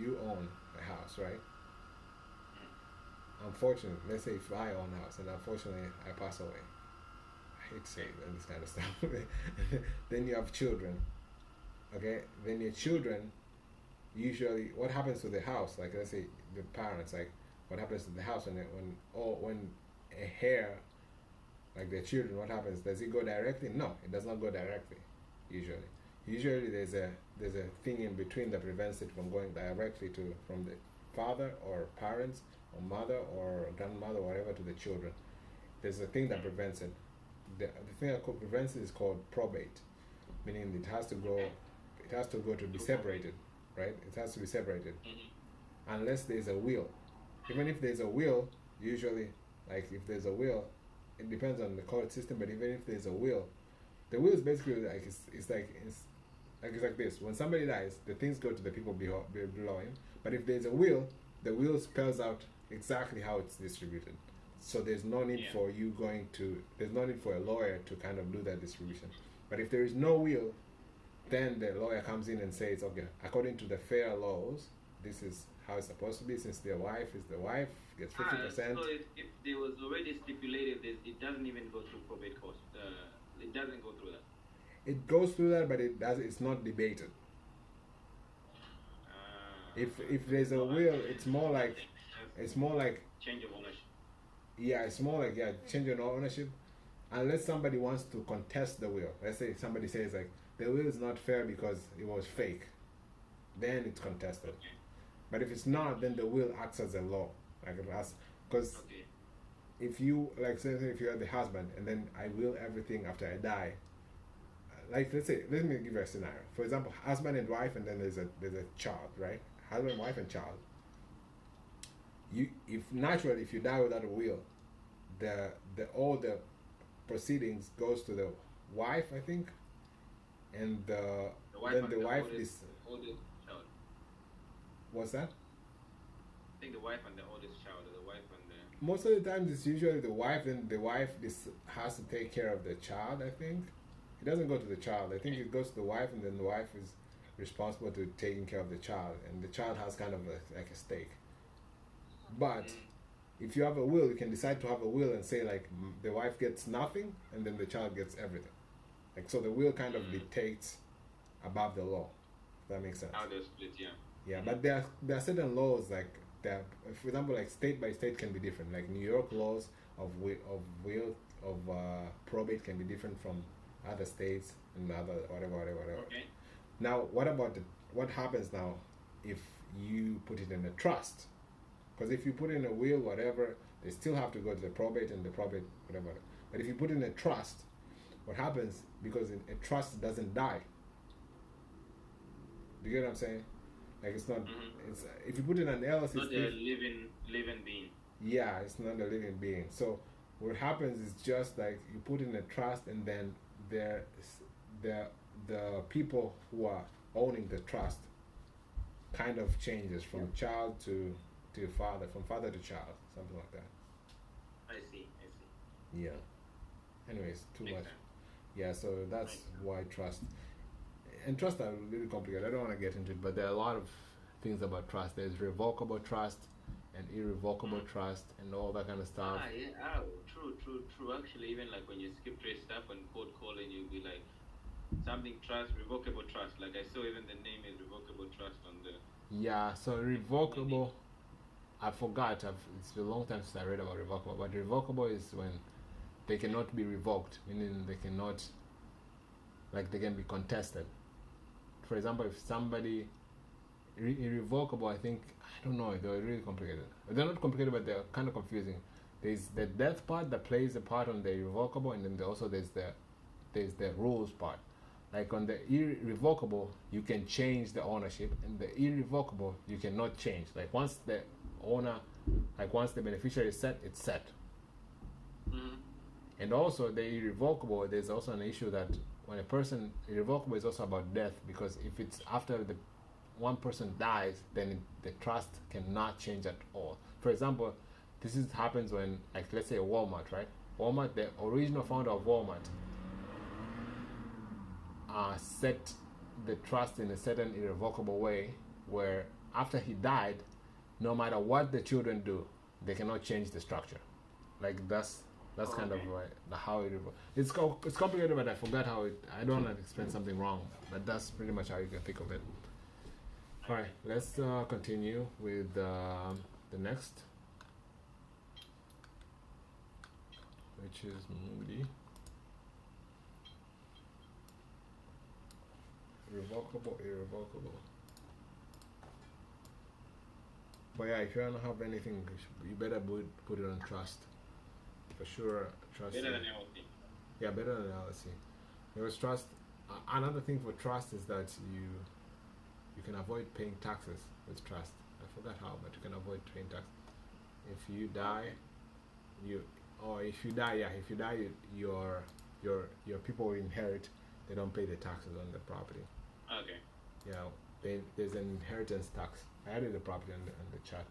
A: you own a house, right? Unfortunately, let's say if I own a house and unfortunately I pass away, I hate saying this kind of stuff. Then you have children, okay? Then your children, usually, what happens to the house? Like let's say the parents, like what happens to the house when a heir, like their children, what happens? Does it go directly? No, it does not go directly. Usually there's a thing in between that prevents it from going directly from the father or parents or mother or grandmother or whatever to the children. There's a thing that prevents it. The thing that prevents it is called probate, meaning it has to go to be separated, right? It has to be separated unless there's a will. Even if there's a will, usually, like if there's a will, it depends on the court system. But even if there's a will, the will is basically like it's like this. When somebody dies, the things go to the people below him. But if there's a will, the will spells out exactly how it's distributed. So there's no need for there's no need for a lawyer to kind of do that distribution. But if there is no will, then the lawyer comes in and says, okay, according to the fair laws, this is how it's supposed to be. Since the wife gets 50%.
B: So if there was already stipulated this, it doesn't even go through probate court. It doesn't go through that.
A: It goes through that, but it's not debated. If there's a will, it's more like
B: change of ownership.
C: Yeah, it's more like change in ownership. Unless somebody wants to contest the will. Let's say somebody says like the will is not fair because it was fake, then it's contested.
B: Okay.
C: But if it's not, then the will acts as a law, like it has. Because
B: Okay.
C: if you like say if you're the husband and then I will everything after I die, like let's say let me give you a scenario. For example, husband and wife, and then there's a child, right? Husband, wife, and child. You if naturally if you die without a will, the all the proceedings goes to the wife, I think, and
B: The wife
C: then
B: and
C: the
B: the
C: wife
B: oldest,
C: is
B: oldest child.
C: what's that?
B: I think the wife and the oldest child, or the wife and the.
C: Most of the times it's usually the wife. Then the wife has to take care of the child. I think it doesn't go to the child. I think it goes to the wife, and then the wife is responsible to taking care of the child, and the child has kind of like a stake. But if you have a will, you can decide to have a will and say like the wife gets nothing, and then the child gets everything. Like so, the will kind of dictates above the law. If that makes sense.
B: How they split, yeah.
C: Yeah, but there are certain laws like that. For example, like state by state can be different. Like New York laws of probate can be different from other states and other whatever.
B: Okay.
C: Now, what happens now if you put it in a trust? Because if you put in a will, whatever, they still have to go to the probate and the probate whatever. But if you put in a trust, what happens because a trust doesn't die? Do you get what I'm saying? Like it's not. It's if you put in an LLC,
B: Not a living being.
C: yeah, it's not a living being. So what happens is just like you put in a trust, and then the people who are owning the trust kind of changes from child to father, from father to child, something like that.
B: I see.
C: Yeah. Anyways, too
B: Makes
C: much.
B: sense.
C: Yeah, so that's why trust. And trust are really complicated. I don't want to get into it, but there are a lot of things about trust. There's revocable trust and irrevocable trust and all that kind of stuff.
B: Yeah. True. Actually, even like when you skip trace stuff and code calling, you'll be like something trust, revocable trust. Like I saw even the name is revocable trust on the.
C: Yeah, so revocable, I forgot. It's a long time since I read about revocable, but revocable is when they cannot be revoked, meaning they cannot, like they can be contested. For example, if somebody irrevocable, I think I don't know. They're really complicated. They're not complicated, but they're kind of confusing. There's the death part that plays a part on the irrevocable, and then also there's the rules part. Like on the irrevocable, you can change the ownership, and the irrevocable you cannot change. Like once the owner, like once the beneficiary is set, it's set. And also the irrevocable, there's also an issue that when a person irrevocable is also about death, because if it's after the one person dies, then the trust cannot change at all. For example, happens when, like, let's say Walmart, right? Walmart, the original founder of Walmart, set the trust in a certain irrevocable way, where after he died, no matter what the children do, they cannot change the structure. Like that's kind of how it. It's complicated, but I forgot how it. I don't want to explain something wrong, but that's pretty much how you can think of it. All right, let's continue with the next, which is Moody. Revocable, irrevocable. But yeah, if you don't have anything, you better put it on trust. For sure, trust.
B: Better than LLC.
C: Yeah, better than LLC. Because trust. Another thing for trust is that you can avoid paying taxes with trust. I forgot how, but you can avoid paying tax. If you die, if you die, your people will inherit. They don't pay the taxes on the property.
B: Okay.
C: Yeah, there's an inheritance tax. I added the property on the chat.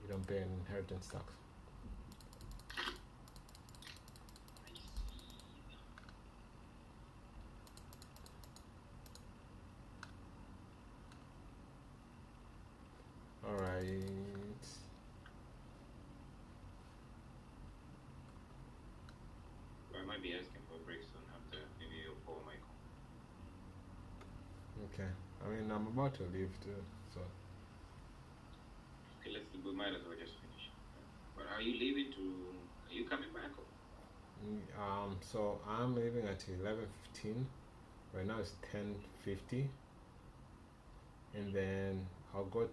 C: You don't pay an inheritance tax. All right.
B: I might be asking for a break soon after maybe you'll call Michael.
C: Okay. I mean, I'm about to leave too, so.
B: Okay, we might as well just finish. But are you leaving to? Are you coming back? Or?
C: So I'm leaving at 11:15. Right now it's 10:50, and then I'll go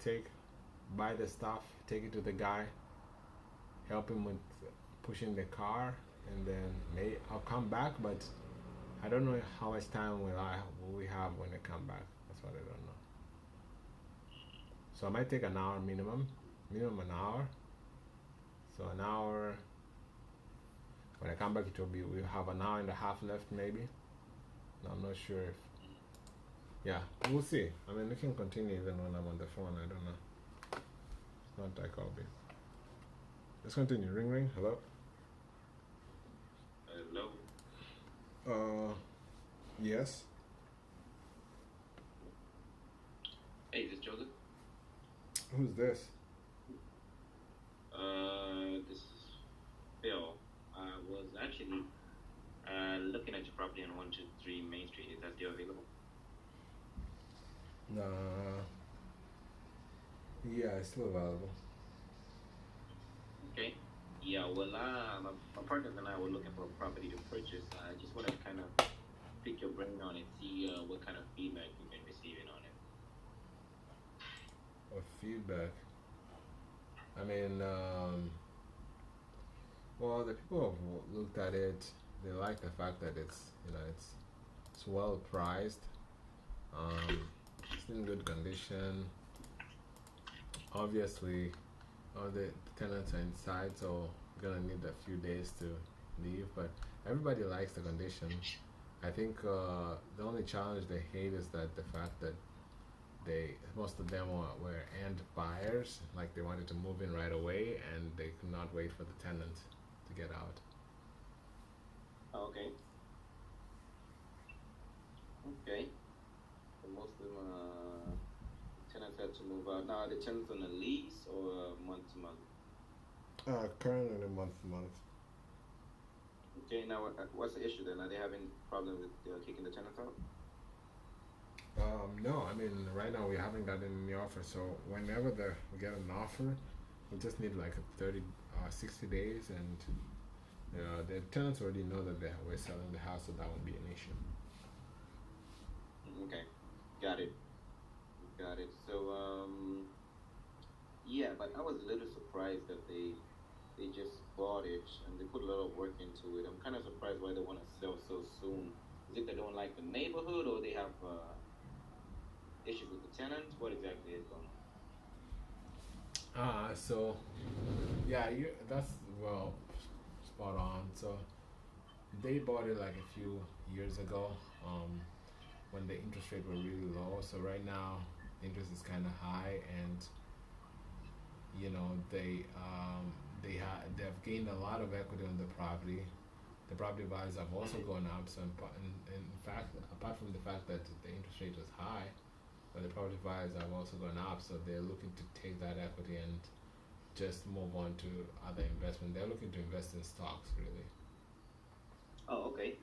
C: buy the stuff, take it to the guy, help him with pushing the car, and then I'll come back. But I don't know how much time will we have when I come back. That's what I don't know. So I might take an hour minimum an hour. So an hour. When I come back, we'll have an hour and a half left, maybe. I'm not sure if. Yeah, we'll see. I mean, we can continue even when I'm on the phone. I don't know. It's not like I'll be. Let's continue. Ring, ring. Hello.
B: Hello.
C: Yes.
B: Hey, this is Joseph.
C: Who's this?
B: This is Phil. I was actually looking at your property on 123 Main Street. Is that still available?
C: Yeah, it's still available.
B: Okay. Yeah, well, my partners and I were looking for a property to purchase. I just wanted to kind of pick your brain on it, see what kind of feedback you've been receiving on it.
C: Or feedback? I mean, well, the people have looked at it. They like the fact that it's well priced. It's in good condition. Obviously, all the tenants are inside, so we're gonna need a few days to leave. But everybody likes the condition. I think the only challenge they hate is that the fact that most of them were end buyers, like they wanted to move in right away, and they could not wait for the tenant to get out.
B: Okay. Okay. So most of them tenants had to move out. Now, are the tenants on a lease or month to month?
C: Currently month to month.
B: Okay. Now, what's the issue then? Are they having problems with kicking the tenants out?
C: No, I mean right now we haven't gotten any offer. So whenever we get an offer, we just need like 60 days, and the tenants already know that we're selling the house, so that won't be an issue.
B: Okay, got it. So yeah, but I was a little surprised that they just bought it and they put a lot of work into it. I'm kind of surprised why they want to sell so soon. Is it they don't like the neighborhood, or they have issues with the tenants? What exactly is going on?
C: So yeah, that's well spot on. So they bought it like a few years ago, when the interest rate were really low. So right now, interest is kind of high, and they've gained a lot of equity on the property. The property values have also gone up. So in fact, apart from the fact that the interest rate was high, but the property values have also gone up. So they're looking to take that equity and just move on to other investment. They're looking to invest in stocks, really.
B: Oh, okay.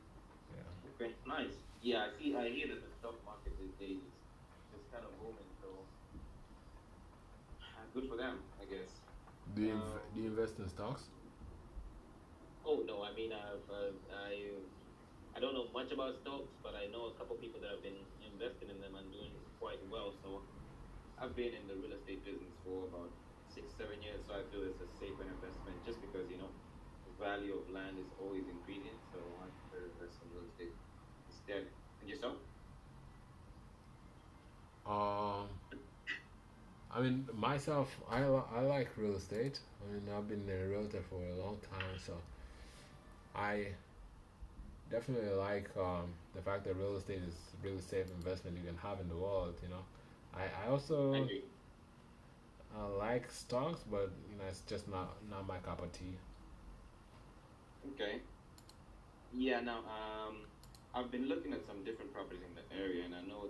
C: Yeah.
B: Okay, nice. Yeah, I hear that the stock market these days is kind of booming. So good for them, I guess.
C: Do you invest in stocks?
B: Oh no, I mean I don't know much about stocks, but I know a couple people that have been investing in them and doing quite well. So I've been in the real estate business for about 6-7 years, so I feel it's a safer investment just because the value of land is always increasing. So I prefer to invest in real estate instead. And yourself?
C: I mean, myself, I like real estate. I mean, I've been a realtor for a long time, so I definitely like the fact that real estate is a really safe investment you can have in the world. I also like stocks, but it's just not my cup of tea.
B: Okay. Yeah. Now, I've been looking at some different properties in the area, and I know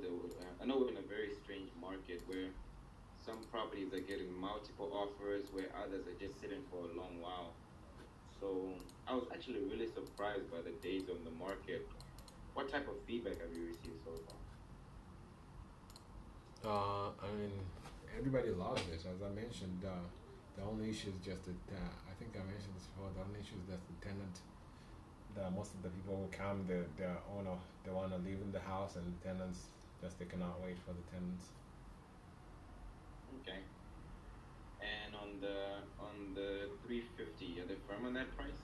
B: we're in a very strange market where some properties are getting multiple offers, where others are just sitting for a long while. So I was actually really surprised by the days on the market. What type of feedback have you received so far?
C: I mean, everybody loves it. As I mentioned, the The only issue is just that I think I mentioned this before. The only issue is that the tenant, the most of the people who come, the owner, they want to live in the house, and the tenants just they cannot wait for the tenants.
B: Okay. And on the 350, are they firm on that price?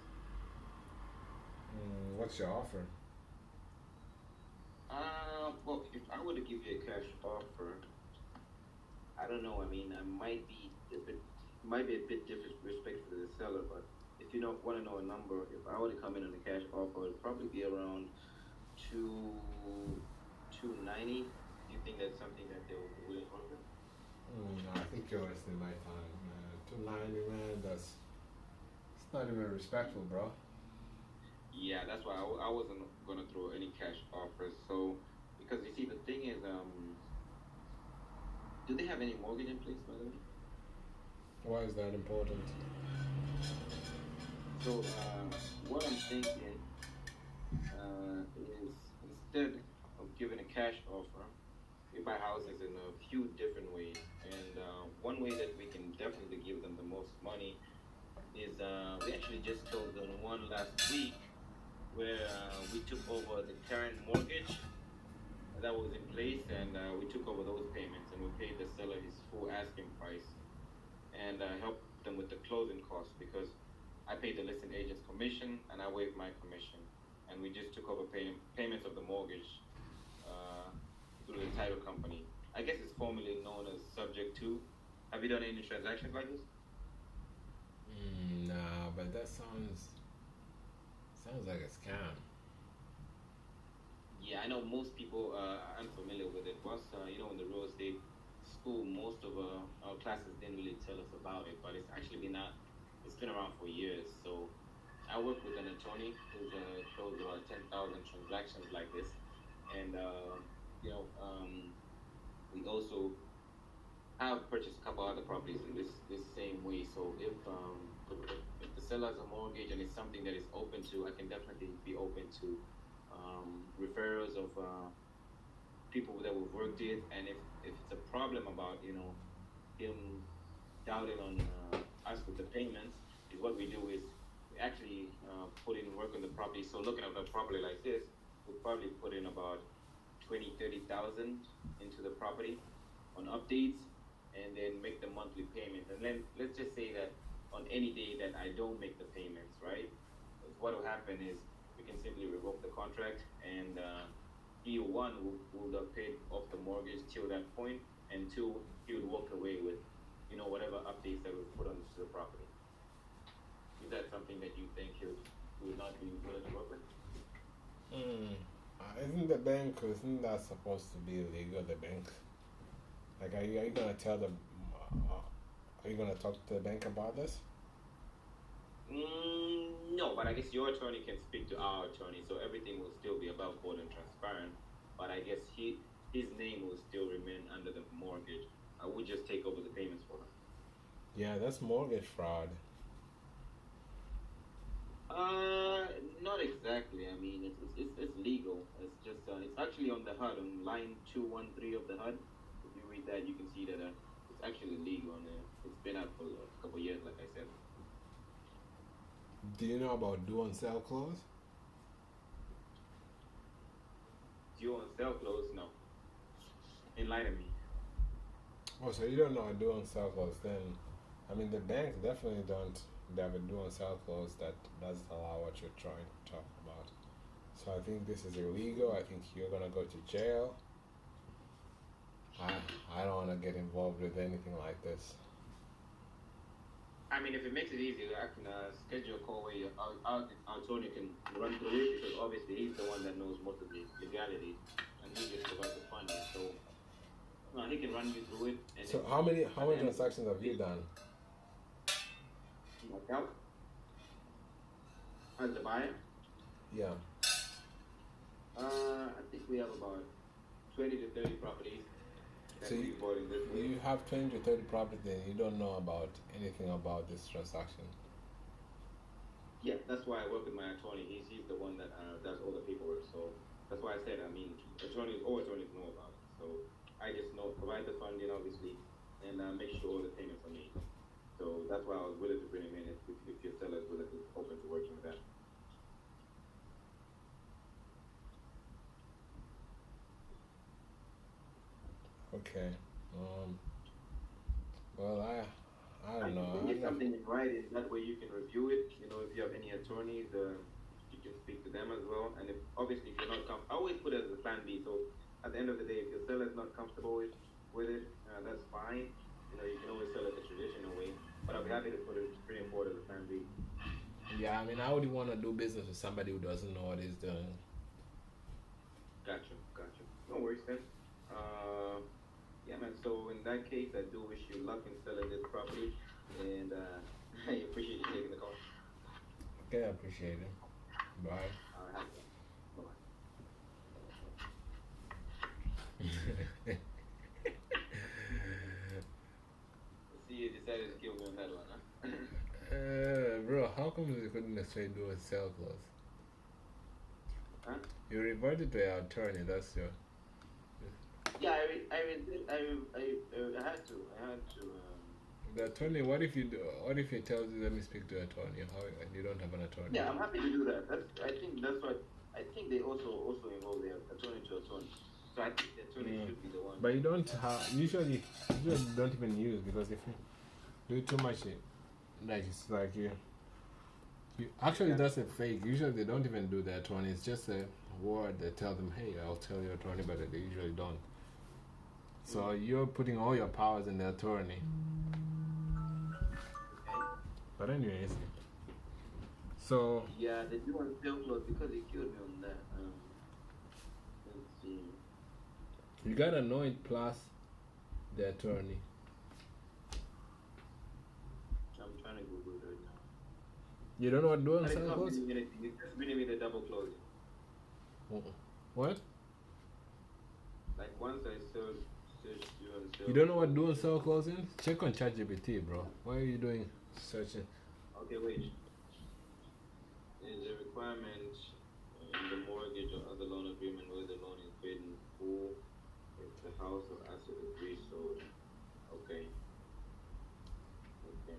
C: What's your offer?
B: Well, if I were to give you a cash offer, I don't know. I mean, I might be a bit disrespectful to the seller, but if you don't want to know a number, if I were to come in on a cash offer, it'd probably be around 290. Do you think that's something that they will be willing to work with?
C: No, I think you're wasting my time. 290, man. That's it's not even respectful, bro.
B: Yeah, that's why I wasn't gonna throw any cash offers. So, because you see, the thing is, do they have any mortgage in place, by the way?
C: Why is that important?
B: So, what I'm thinking is instead of giving a cash offer, we buy houses in a few different ways. And one way that we can definitely give them the most money is we actually just closed on one last week where we took over the current mortgage that was in place, and we took over those payments, and we paid the seller his full asking price, and helped them with the closing costs because I paid the listing agent's commission and I waived my commission, and we just took over payments of the mortgage uh, through the title company. I guess it's formerly known as subject to. Have you done any transactions like this?
C: Nah, but that sounds like a scam.
B: Yeah, I know most people are unfamiliar with it. Once, in the real estate school, most of our classes didn't really tell us about it, but it's been around for years. So I work with an attorney who's closed about 10,000 transactions like this. And, we also have purchased a couple other properties in this same way. So if the seller has a mortgage and it's something that is open to, I can definitely be open to referrals of people that we've worked with, and if it's a problem about him doubting on us with the payments, is what we do is we actually put in work on the property. So looking at a property like this, we'll probably put in about 30,000 into the property on updates, and then make the monthly payments. And then let's just say that on any day that I don't make the payments, right? What will happen is we can simply revoke the contract, and he one will have paid off the mortgage till that point, and two, he would walk away with, whatever updates that we put onto the property. Is that something that you think he would not be willing to work with?
C: Isn't that supposed to be illegal, the bank? Like, are you gonna tell them, are you gonna talk to the bank about this?
B: No, but I guess your attorney can speak to our attorney, so everything will still be above board and transparent. But I guess his name will still remain under the mortgage. I would just take over the payments for him.
C: Yeah, that's mortgage fraud.
B: Not exactly. I mean, it's legal. It's just it's actually on the HUD, on line 213 of the HUD. If you read that, you can see that it's actually legal on there. It's been out for a couple of years, like I said.
C: Do you know about due on sale clause?
B: Due on sale clause? No. Enlighten me.
C: Oh, so you don't know a due on sale clause? Then, I mean, the banks definitely don't. They have a due on sale clause that doesn't allow what you're trying to talk about. So I think this is illegal. I think you're gonna go to jail. I don't want to get involved with anything like this.
B: I mean, if it makes it easier, I can schedule a call where our attorney can run through it, because obviously he's the one that knows most of the legalities, and he just provides the funding. So he can run you through it. And
C: so how many transactions have you done?
B: Myself, as the buyer,
C: Yeah.
B: I think we have about 20 to 30 properties.
C: So you have 20 to 30 properties and you don't know about anything about this transaction.
B: Yeah, that's why I work with my attorney. He's the one that does all the paperwork. So that's why I said, I mean, all attorneys know about it. So I just provide the funding, obviously, and make sure all the payments are made. So that's why I was willing to bring him in if your seller is willing to open to working with that.
C: Okay. Well, I
B: I
C: don't
B: can
C: know.
B: send you something in writing. That way you can review it. You know, if you have any attorneys, you can speak to them as well. And if obviously if you're not I always put it as a plan B. So at the end of the day, if your seller is not comfortable with it, that's fine. You know, you can always sell it the traditional way. But I'll be happy to bring it forward as a plan B.
C: Yeah, I mean, I would want to do business with somebody who doesn't know what he's doing.
B: Gotcha, gotcha. No worries then. Yeah, man. So in that case, I do wish you luck in selling this property, and I appreciate you taking the call.
C: Okay, I appreciate it. Bye.
B: Have fun. Bye. See, you decided to kill me on that one, huh?
C: Bro, how come you couldn't necessarily do a sale clause?
B: Huh?
C: You reverted to your attorney. That's your.
B: Yeah, I had to.
C: The attorney. What if you do? What if he tells you, "Let me speak to an attorney"? How and you don't have an attorney?
B: Yeah, I'm happy to do that. I think that's what. I think they also involve their attorney to attorney. So I think the attorney should be the one.
C: But you don't have usually don't even use, because if you do too much, like it's like you actually that's a fake. Usually they don't even do the attorney. It's just a word that tell them, "Hey, I'll tell your attorney," but they usually don't. So you're putting all your powers in the attorney.
B: Okay.
C: But anyways, so
B: Yeah, they do on sale clause because he killed me on that. Let's see.
C: you gotta know it plus the attorney.
B: I'm trying to Google it right now.
C: You don't know what doing
B: But it's
C: sale
B: not
C: clause?
B: meaning anything. It's just meaning with the double closing.
C: What?
B: Like once I search you on sale.
C: You don't know what doing sale clause is? Check on ChatGPT, bro. Why are you doing searching?
B: Okay, wait. There's a requirement in the mortgage or other loan agreement where the loan is paid in full if the house or asset is resold. Okay. Okay.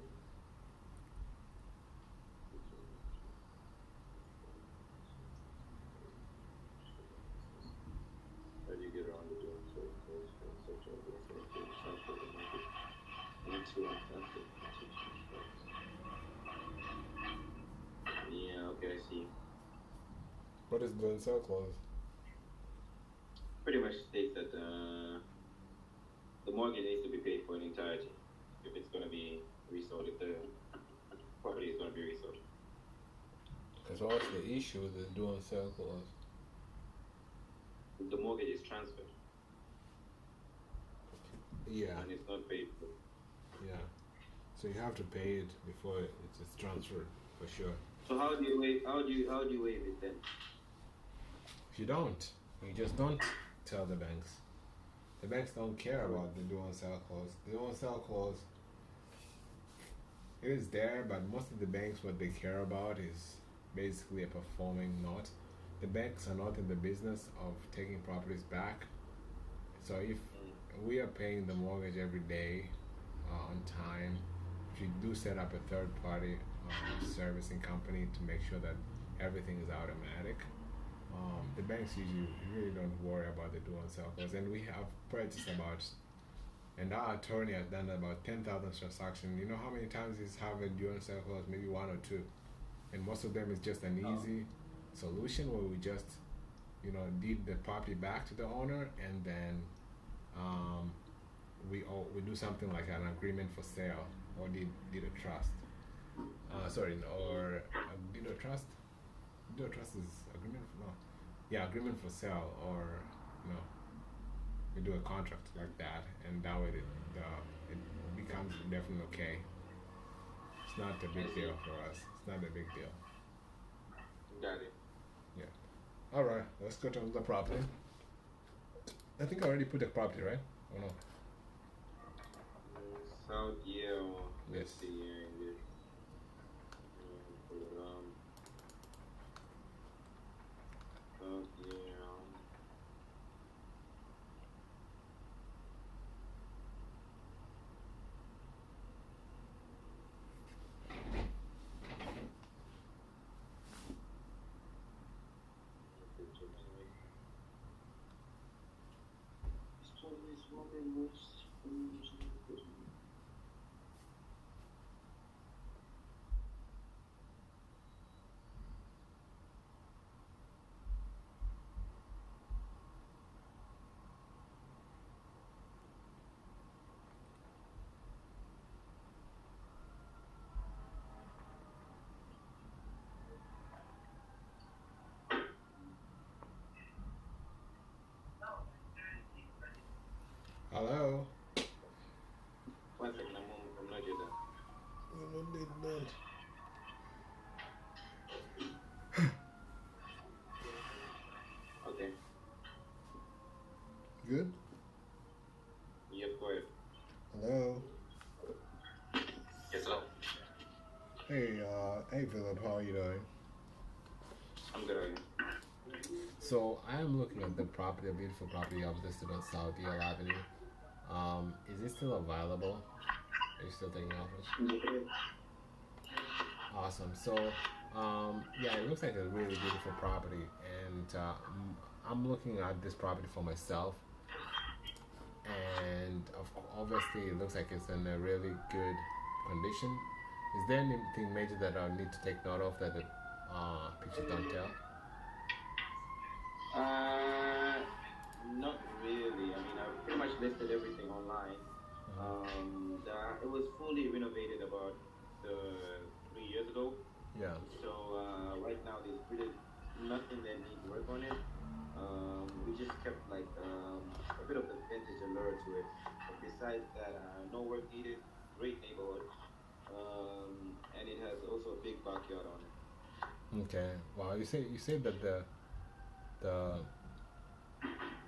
B: How do you get around the doing so? Such a transfer the mortgage into an asset. Yeah, okay, I see.
C: What is doing sale clause?
B: Pretty much states that the mortgage needs to be paid for in entirety if it's going to be resold, if the property is going to be resold.
C: Because what's the issue with the doing sale clause?
B: The mortgage is transferred
C: Yeah,
B: and it's not paid for.
C: yeah. So you have to pay it before it's transferred, for sure.
B: So how do you waive? How do you waive it then?
C: If you don't, you just don't tell the banks. The banks don't care about the do on sale clause. The do on sale clause, it is there, but most of the banks, what they care about is basically a performing note. The banks are not in the business of taking properties back. So if we are paying the mortgage every day on time, if you do set up a third party servicing company to make sure that everything is automatic, the banks usually really don't worry about the do on sale clause. And we have purchased about, and our attorney has done about 10,000 transactions. You know how many times he's have a do on sale clause? Maybe one or two. And most of them is just an easy solution where we just, deed the property back to the owner, and then we do something like an agreement for sale or deed of trust. Or deed of trust. Deed of trust is agreement for agreement for sale, or we do a contract like that, and that way it becomes definitely okay. It's not a big deal for us. It's not a big deal.
B: Got it.
C: Yeah. All right. Let's go to the property. I think I already put the property, right? Or no?
B: South Yale. Let's
C: Yes.
B: see here. South Yale.
C: Hello.
B: One second, I'm not here. Okay.
C: Good.
B: Yep, go ahead.
C: Hello.
B: Yes, hello.
C: Hey, Philip. How are you doing?
B: I'm good. How are you?
A: So I am looking at the property, a beautiful property I've listed on South Yale Avenue. Is it still available? Are you still taking offers? Awesome. So, yeah, it looks like a really beautiful property, and I'm looking at this property for myself, and obviously it looks like it's in a really good condition. Is there anything major that I need to take note of that the pictures don't tell?
B: Not really. I mean, I pretty much listed everything online. It was fully renovated about 3 years ago.
A: Yeah.
B: So right now there's really nothing that needs work on it. We just kept like a bit of the vintage allure to it. But besides that, no work needed. Great neighborhood, and it has also a big backyard on it.
A: Okay. Wow. You said that the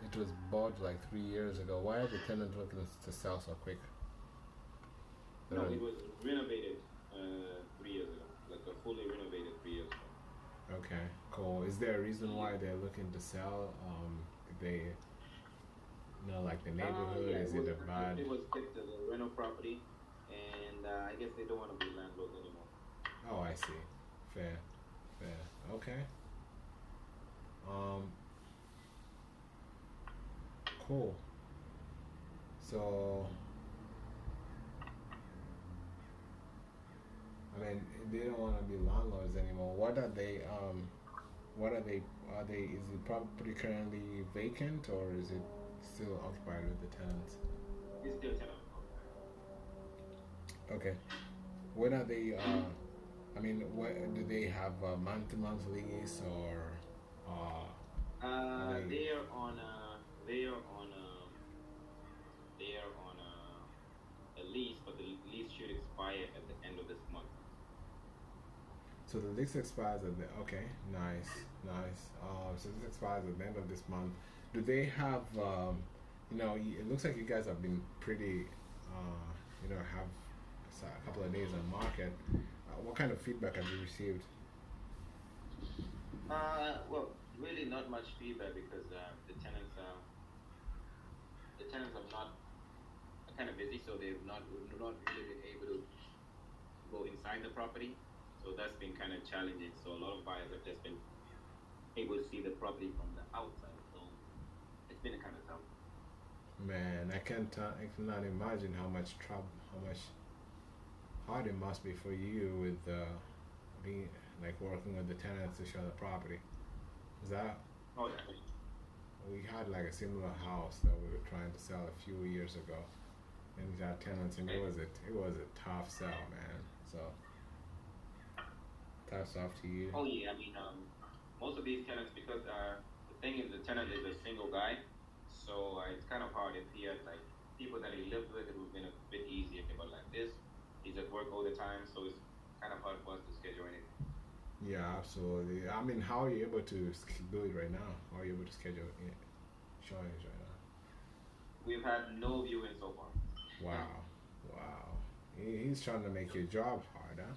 A: it was bought like 3 years ago. Why are the tenants looking to sell so quick?
B: No, it was renovated 3 years ago, like a fully renovated 3 years ago.
A: Okay, cool. Is there a reason why they're looking to sell? They, like the neighborhood?
B: Yeah,
A: Is it a bad?
B: it was kept as a rental property, and I guess they don't want to be landlords anymore.
A: Oh, I see. Fair, fair. Okay. Um, cool. So, I mean, they don't want to be landlords anymore. What are they? What are they? Are they? Is the property currently vacant or is it still occupied with the tenants?
B: It's still tenant.
A: Okay. When are they? I mean, what do they have a month-to-month lease or?
B: They are on they are on they are on a lease, but the lease should expire at the end of this month.
A: So the lease expires at the okay, nice, nice. So this expires at the end of this month. Do they have? It looks like you guys have been pretty. Have a couple of days on market. What kind of feedback have you received?
B: Well, really not much feedback because the tenants are not kind of busy, so we've not really been able to go inside the property. So that's been kind of challenging. So a lot of buyers have just been able to see the property from the outside. So it's been kind of tough.
A: Man, I cannot imagine how much trouble, how much hard it must be for you with being like working with the tenants to show the property. Is that?
B: Oh, yeah.
A: We had like a similar house that we were trying to sell a few years ago, and we had tenants, and it was a tough sell, man. So that's off to you.
B: Oh yeah, I mean, most of these tenants, because the thing is, the tenant is a single guy, so it's kind of hard if he had like people that he lived with. It would have been a bit easier, but like this, he's at work all the time, so it's kind of hard for us to schedule anything.
A: Yeah, absolutely. I mean, how are you able to do it right now? How are you able to schedule showings right now?
B: We've had no viewing so far.
A: Wow, wow. He's trying to make your job hard, huh?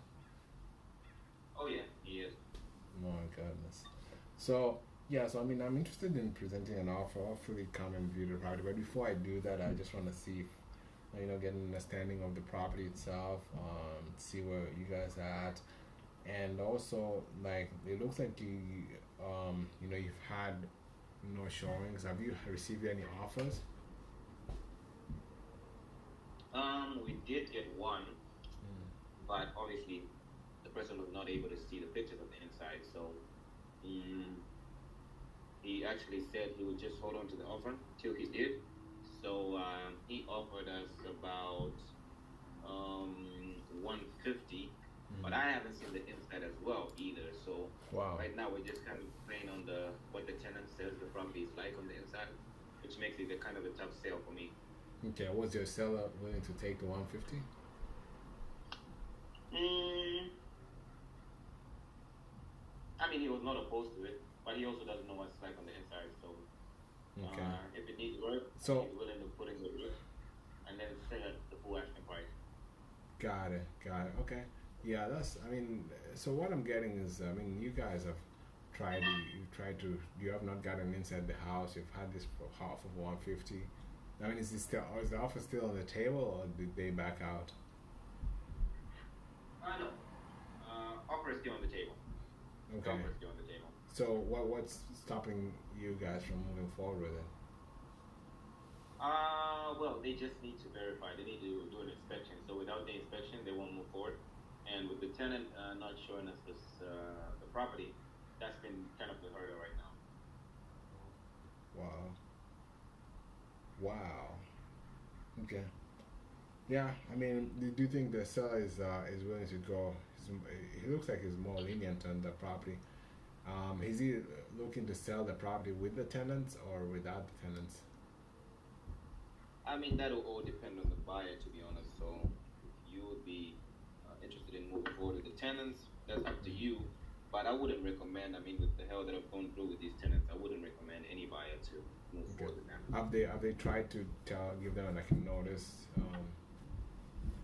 B: Oh yeah, he is.
A: My goodness. So yeah, so I mean, I'm interested in presenting an offer. Hopefully, come and view the property. But before I do that, I just want to see, get an understanding of the property itself. See where you guys are at, and also like it looks like you've had no showings. Have you received any offers?
B: We did get one,
A: Mm.
B: but obviously the person was not able to see the pictures of the inside. So mm, he actually said he would just hold on to the offer till he did. So he offered us about 150, but
A: Mm.
B: I haven't seen the inside as well either. So
A: Wow.
B: right now we're just kind of playing on the what the tenant says the property is like on the inside, which makes it a kind of a tough sale for me.
A: Okay, was your seller willing to take the 150?
B: Mm, I mean, he was not opposed to it, but he also doesn't know what it's like on the inside. So
A: Okay.
B: if it needs work,
A: So
B: he's willing to put in the work and then sell at the full asking price.
A: got it, got it. Okay. Yeah, that's. I mean, so what I'm getting is, I mean, you guys have tried. You've tried to. You have not gotten inside the house. You've had this for half of 150. I mean, is the offer still on the table, or did they back out?
B: No. Offer is still on the table.
A: Okay.
B: Offer is still on the table.
A: So what's stopping you guys from moving forward with it?
B: Well, they just need to verify. They need to do an inspection. So without the inspection, they won't move forward. And with the tenant not showing us the property, that's been kind of the hurdle right now.
A: Wow. Wow. Okay. Yeah, I mean, do you think the seller is willing to go? He looks like he's more lenient on the property. Is he looking to sell the property with the tenants or without the tenants?
B: I mean, that'll all depend on the buyer, to be honest. So if you would be interested in moving forward with the tenants, that's up to you. But I wouldn't recommend, I mean, with the hell that I've gone through with these tenants, I wouldn't recommend any buyer to move
A: Okay.
B: forward with them.
A: Have they tried to give them like a notice?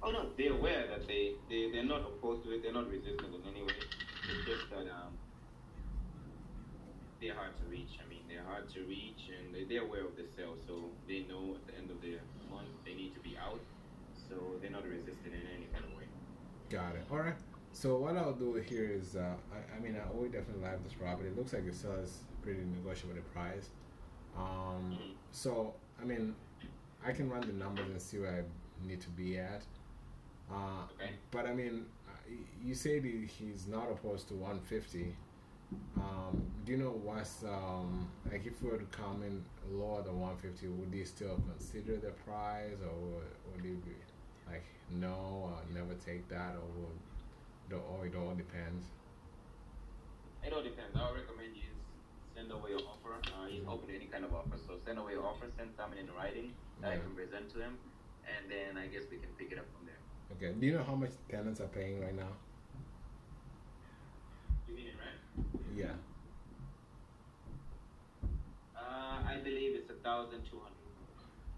B: Oh no, they're aware that they're not opposed to it. They're not resistant in any way. It's just that they're hard to reach. I mean, they're hard to reach, and they're aware of the sale, so they know at the end of the month they need to be out. So they're not resistant in any kind of way.
A: Got it. All right. So what I'll do here is, I mean, I would definitely like this property. It looks like the seller's pretty negotiable the price. So I mean, I can run the numbers and see where I need to be at.
B: Okay.
A: But I mean, you said he's not opposed to 150. Do you know what's like if we were to come in lower than 150, would he still consider the price, or would he be like no, or never take that, or it all depends?
B: It all depends. I would recommend you send away your offer. He's open to any kind of offer, so send away your offer. Send something in writing that I
A: Yeah.
B: can present to him, and then I guess we can pick it up from there.
A: Okay. Do you know how much tenants are paying right now?
B: You mean it, right?
A: Yeah.
B: I believe it's 1,200.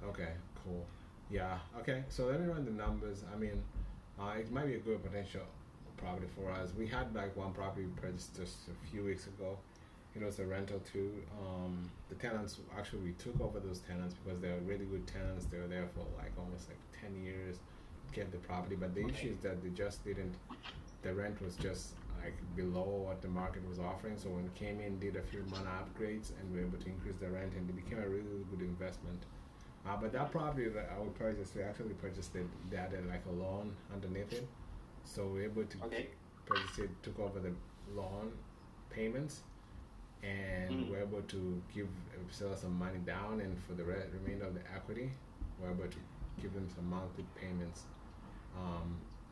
A: Okay, cool. Yeah, okay. So let me run the numbers. I mean, it might be a good potential property for us. We had like one property we purchased just a few weeks ago. It was a rental too. The tenants, actually we took over those tenants because they were really good tenants. They were there for like almost like 10 years, kept the property. But the issue is that they just didn't, the rent was just like below what the market was offering. So when it came in, did a few minor upgrades, and we were able to increase the rent, and it became a really good investment. But that property that I would purchase, we actually purchased it. They added like a lawn underneath it, so we were able to
B: Okay.
A: purchase it. Took over the lawn payments, and we're able to give sell some money down, and for the remainder of the equity, we're able to give them some monthly payments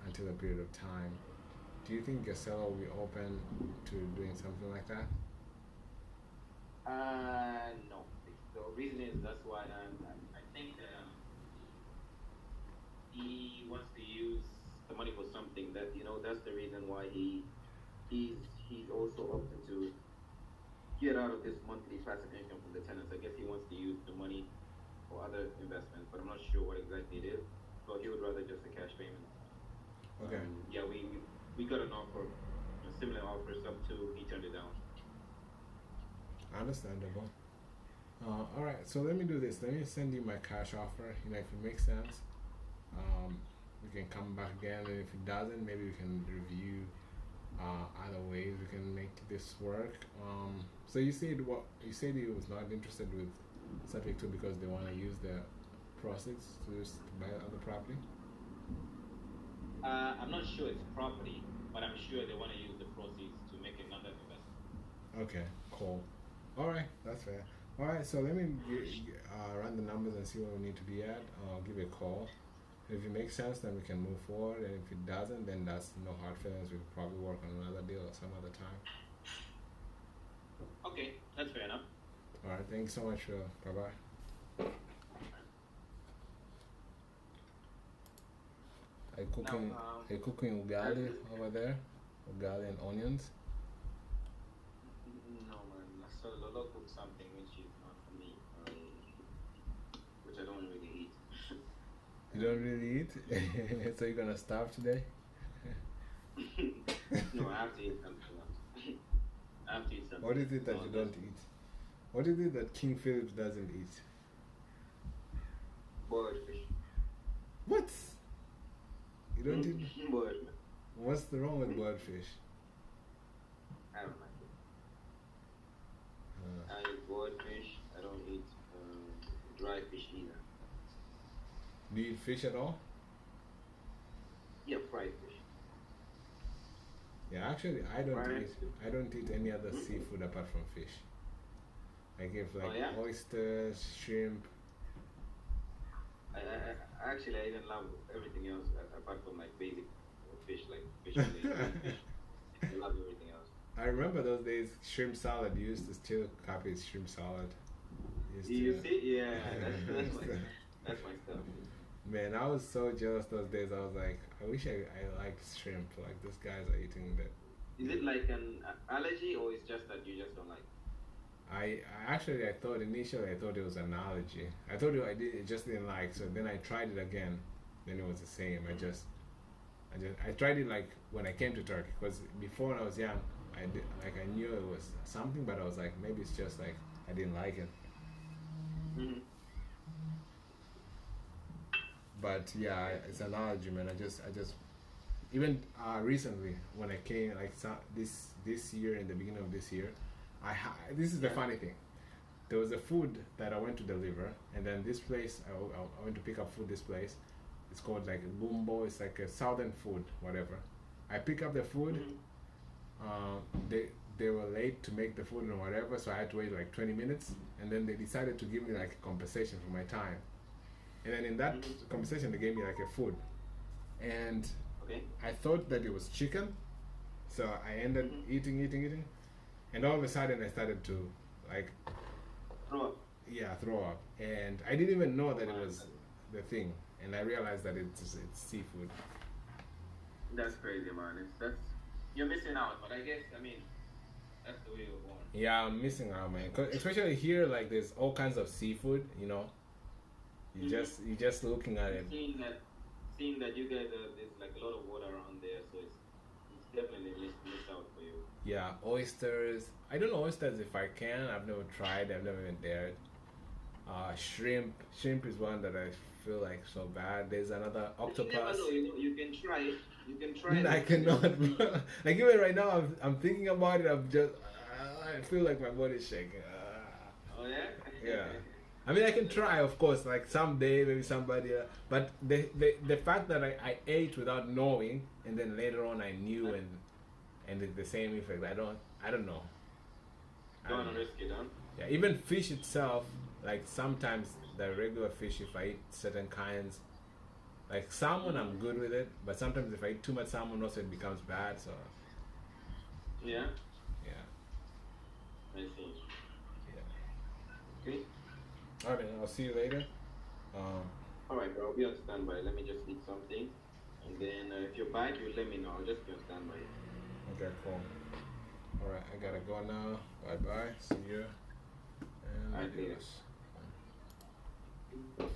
A: until a period of time. Do you think a seller will be open to doing something like that?
B: No. The reason is that's why I think he wants to use the money for something that that's the reason why he's also opting to get out of this monthly passive income from the tenants. I guess he wants to use the money for other investments, but I'm not sure what exactly it is. But he would rather just a cash payment.
A: Okay.
B: Yeah, we got an offer, a similar offer, up to he turned it down.
A: Understandable. All right, so let me do this. Let me send you my cash offer. If it makes sense, we can come back again, and if it doesn't, maybe we can review other ways we can make this work. So you said he was not interested with subject to because they want to use the proceeds to buy other property.
B: I'm not sure it's property, but I'm sure they want to use the proceeds to make another investment.
C: Okay, cool. All right, that's fair. All right, so let me run the numbers and see where we need to be at. I'll give you a call. If it makes sense, then we can move forward, and if it doesn't, then that's no hard feelings. We'll probably work on another deal at some other time.
B: Okay, that's fair enough.
C: All right, thank you so much, Phil. Bye bye. Are you cooking?
B: Now,
C: Are you cooking ugali over there? Ugali and onions?
B: no man, so Lolo cooked something which is not for me, which I don't really eat.
C: You don't really eat, so you're gonna starve today?
B: No, I have to eat something. I have to eat something.
C: What is it that
B: No,
C: you
B: that's-
C: don't eat? What is it that King Philip doesn't eat?
B: Boiled fish.
C: What? You don't eat?
B: Boiled.
C: What's the wrong with boiled fish?
B: I don't like it.
C: Uh,
B: I eat boiled fish. I don't eat dry fish either.
C: do you eat fish at all?
B: Yeah, fried fish.
C: Yeah, actually, I don't
B: Right.
C: eat. I don't eat any other seafood apart from fish. Like if like
B: Oh, yeah?
C: oysters, shrimp.
B: Actually, I even love everything else apart from like basic fish, like fish fillet, fish. I love everything else.
C: I remember those days, shrimp salad. You used to still copy shrimp salad. Used
B: You
C: to-
B: see? Yeah, that's my stuff.
C: Man, I was so jealous those days. I was like, I wish I liked shrimp. Like these guys are eating that.
B: Is it like an allergy or it's just that you just don't like?
C: I actually I thought initially I thought it was an allergy. I thought it just didn't like. So then I tried it again. Then it was the same. I tried it like when I came to Turkey because before when I was young, I knew it was something, but I was like maybe it's just like I didn't like it.
B: Mm-hmm.
C: But yeah, it's an allergy, man. I just even recently when I came like this year in the beginning of this year, this is the funny thing. There was a food that I went to deliver, and then this place I went to pick up food. This place, it's called like Bumbo. It's like a southern food, whatever. I pick up the food. They were late to make the food and whatever, so I had to wait like 20 minutes, and then they decided to give me like a compensation for my time. And then in that compensation, they gave me like a food, and
B: Okay.
C: I thought that it was chicken, so I ended eating, and all of a sudden I started to like
B: Throw up.
C: throw up, and I didn't even know that it was the thing, and I realized that it's seafood.
B: That's crazy, man. That's you're missing out, but I guess that's the way you're born.
C: Yeah, I'm missing out, man. 'Cause especially here, like there's all kinds of seafood, you know. You just looking at it.
B: Seeing that you guys there's like a lot of water around there, so it's definitely miss out for you.
C: Yeah, oysters. I don't know oysters if I can. I've never tried. I've never even dared. Shrimp. Shrimp is one that I feel like so bad. There's another
B: You never
C: octopus.
B: know, you can try it. You can try it.
C: I cannot. Bro. Like even right now, I'm thinking about it. I'm just. I feel like my body's shaking.
B: Oh yeah.
C: Yeah. I mean, I can try, of course, like someday, maybe somebody. But the fact that I ate without knowing, and then later on I knew, and it's the same effect. I don't know. I
B: Don't
C: don't
B: wanna
C: know.
B: risk it, huh?
C: Yeah, even fish itself, like sometimes the regular fish, if I eat certain kinds, like salmon, I'm good with it. But sometimes if I eat too much salmon, also it becomes bad. So
B: Yeah.
C: yeah,
B: I see.
C: yeah.
B: Okay.
C: All right, man. I'll see you later.
B: All right, bro. I'll be on standby. Let me just eat something, and then if you're back, you let me know. I'll just be on standby.
C: Okay, cool. All right, I gotta go now. Bye bye. See you. And
B: All right,
C: adios.
B: later.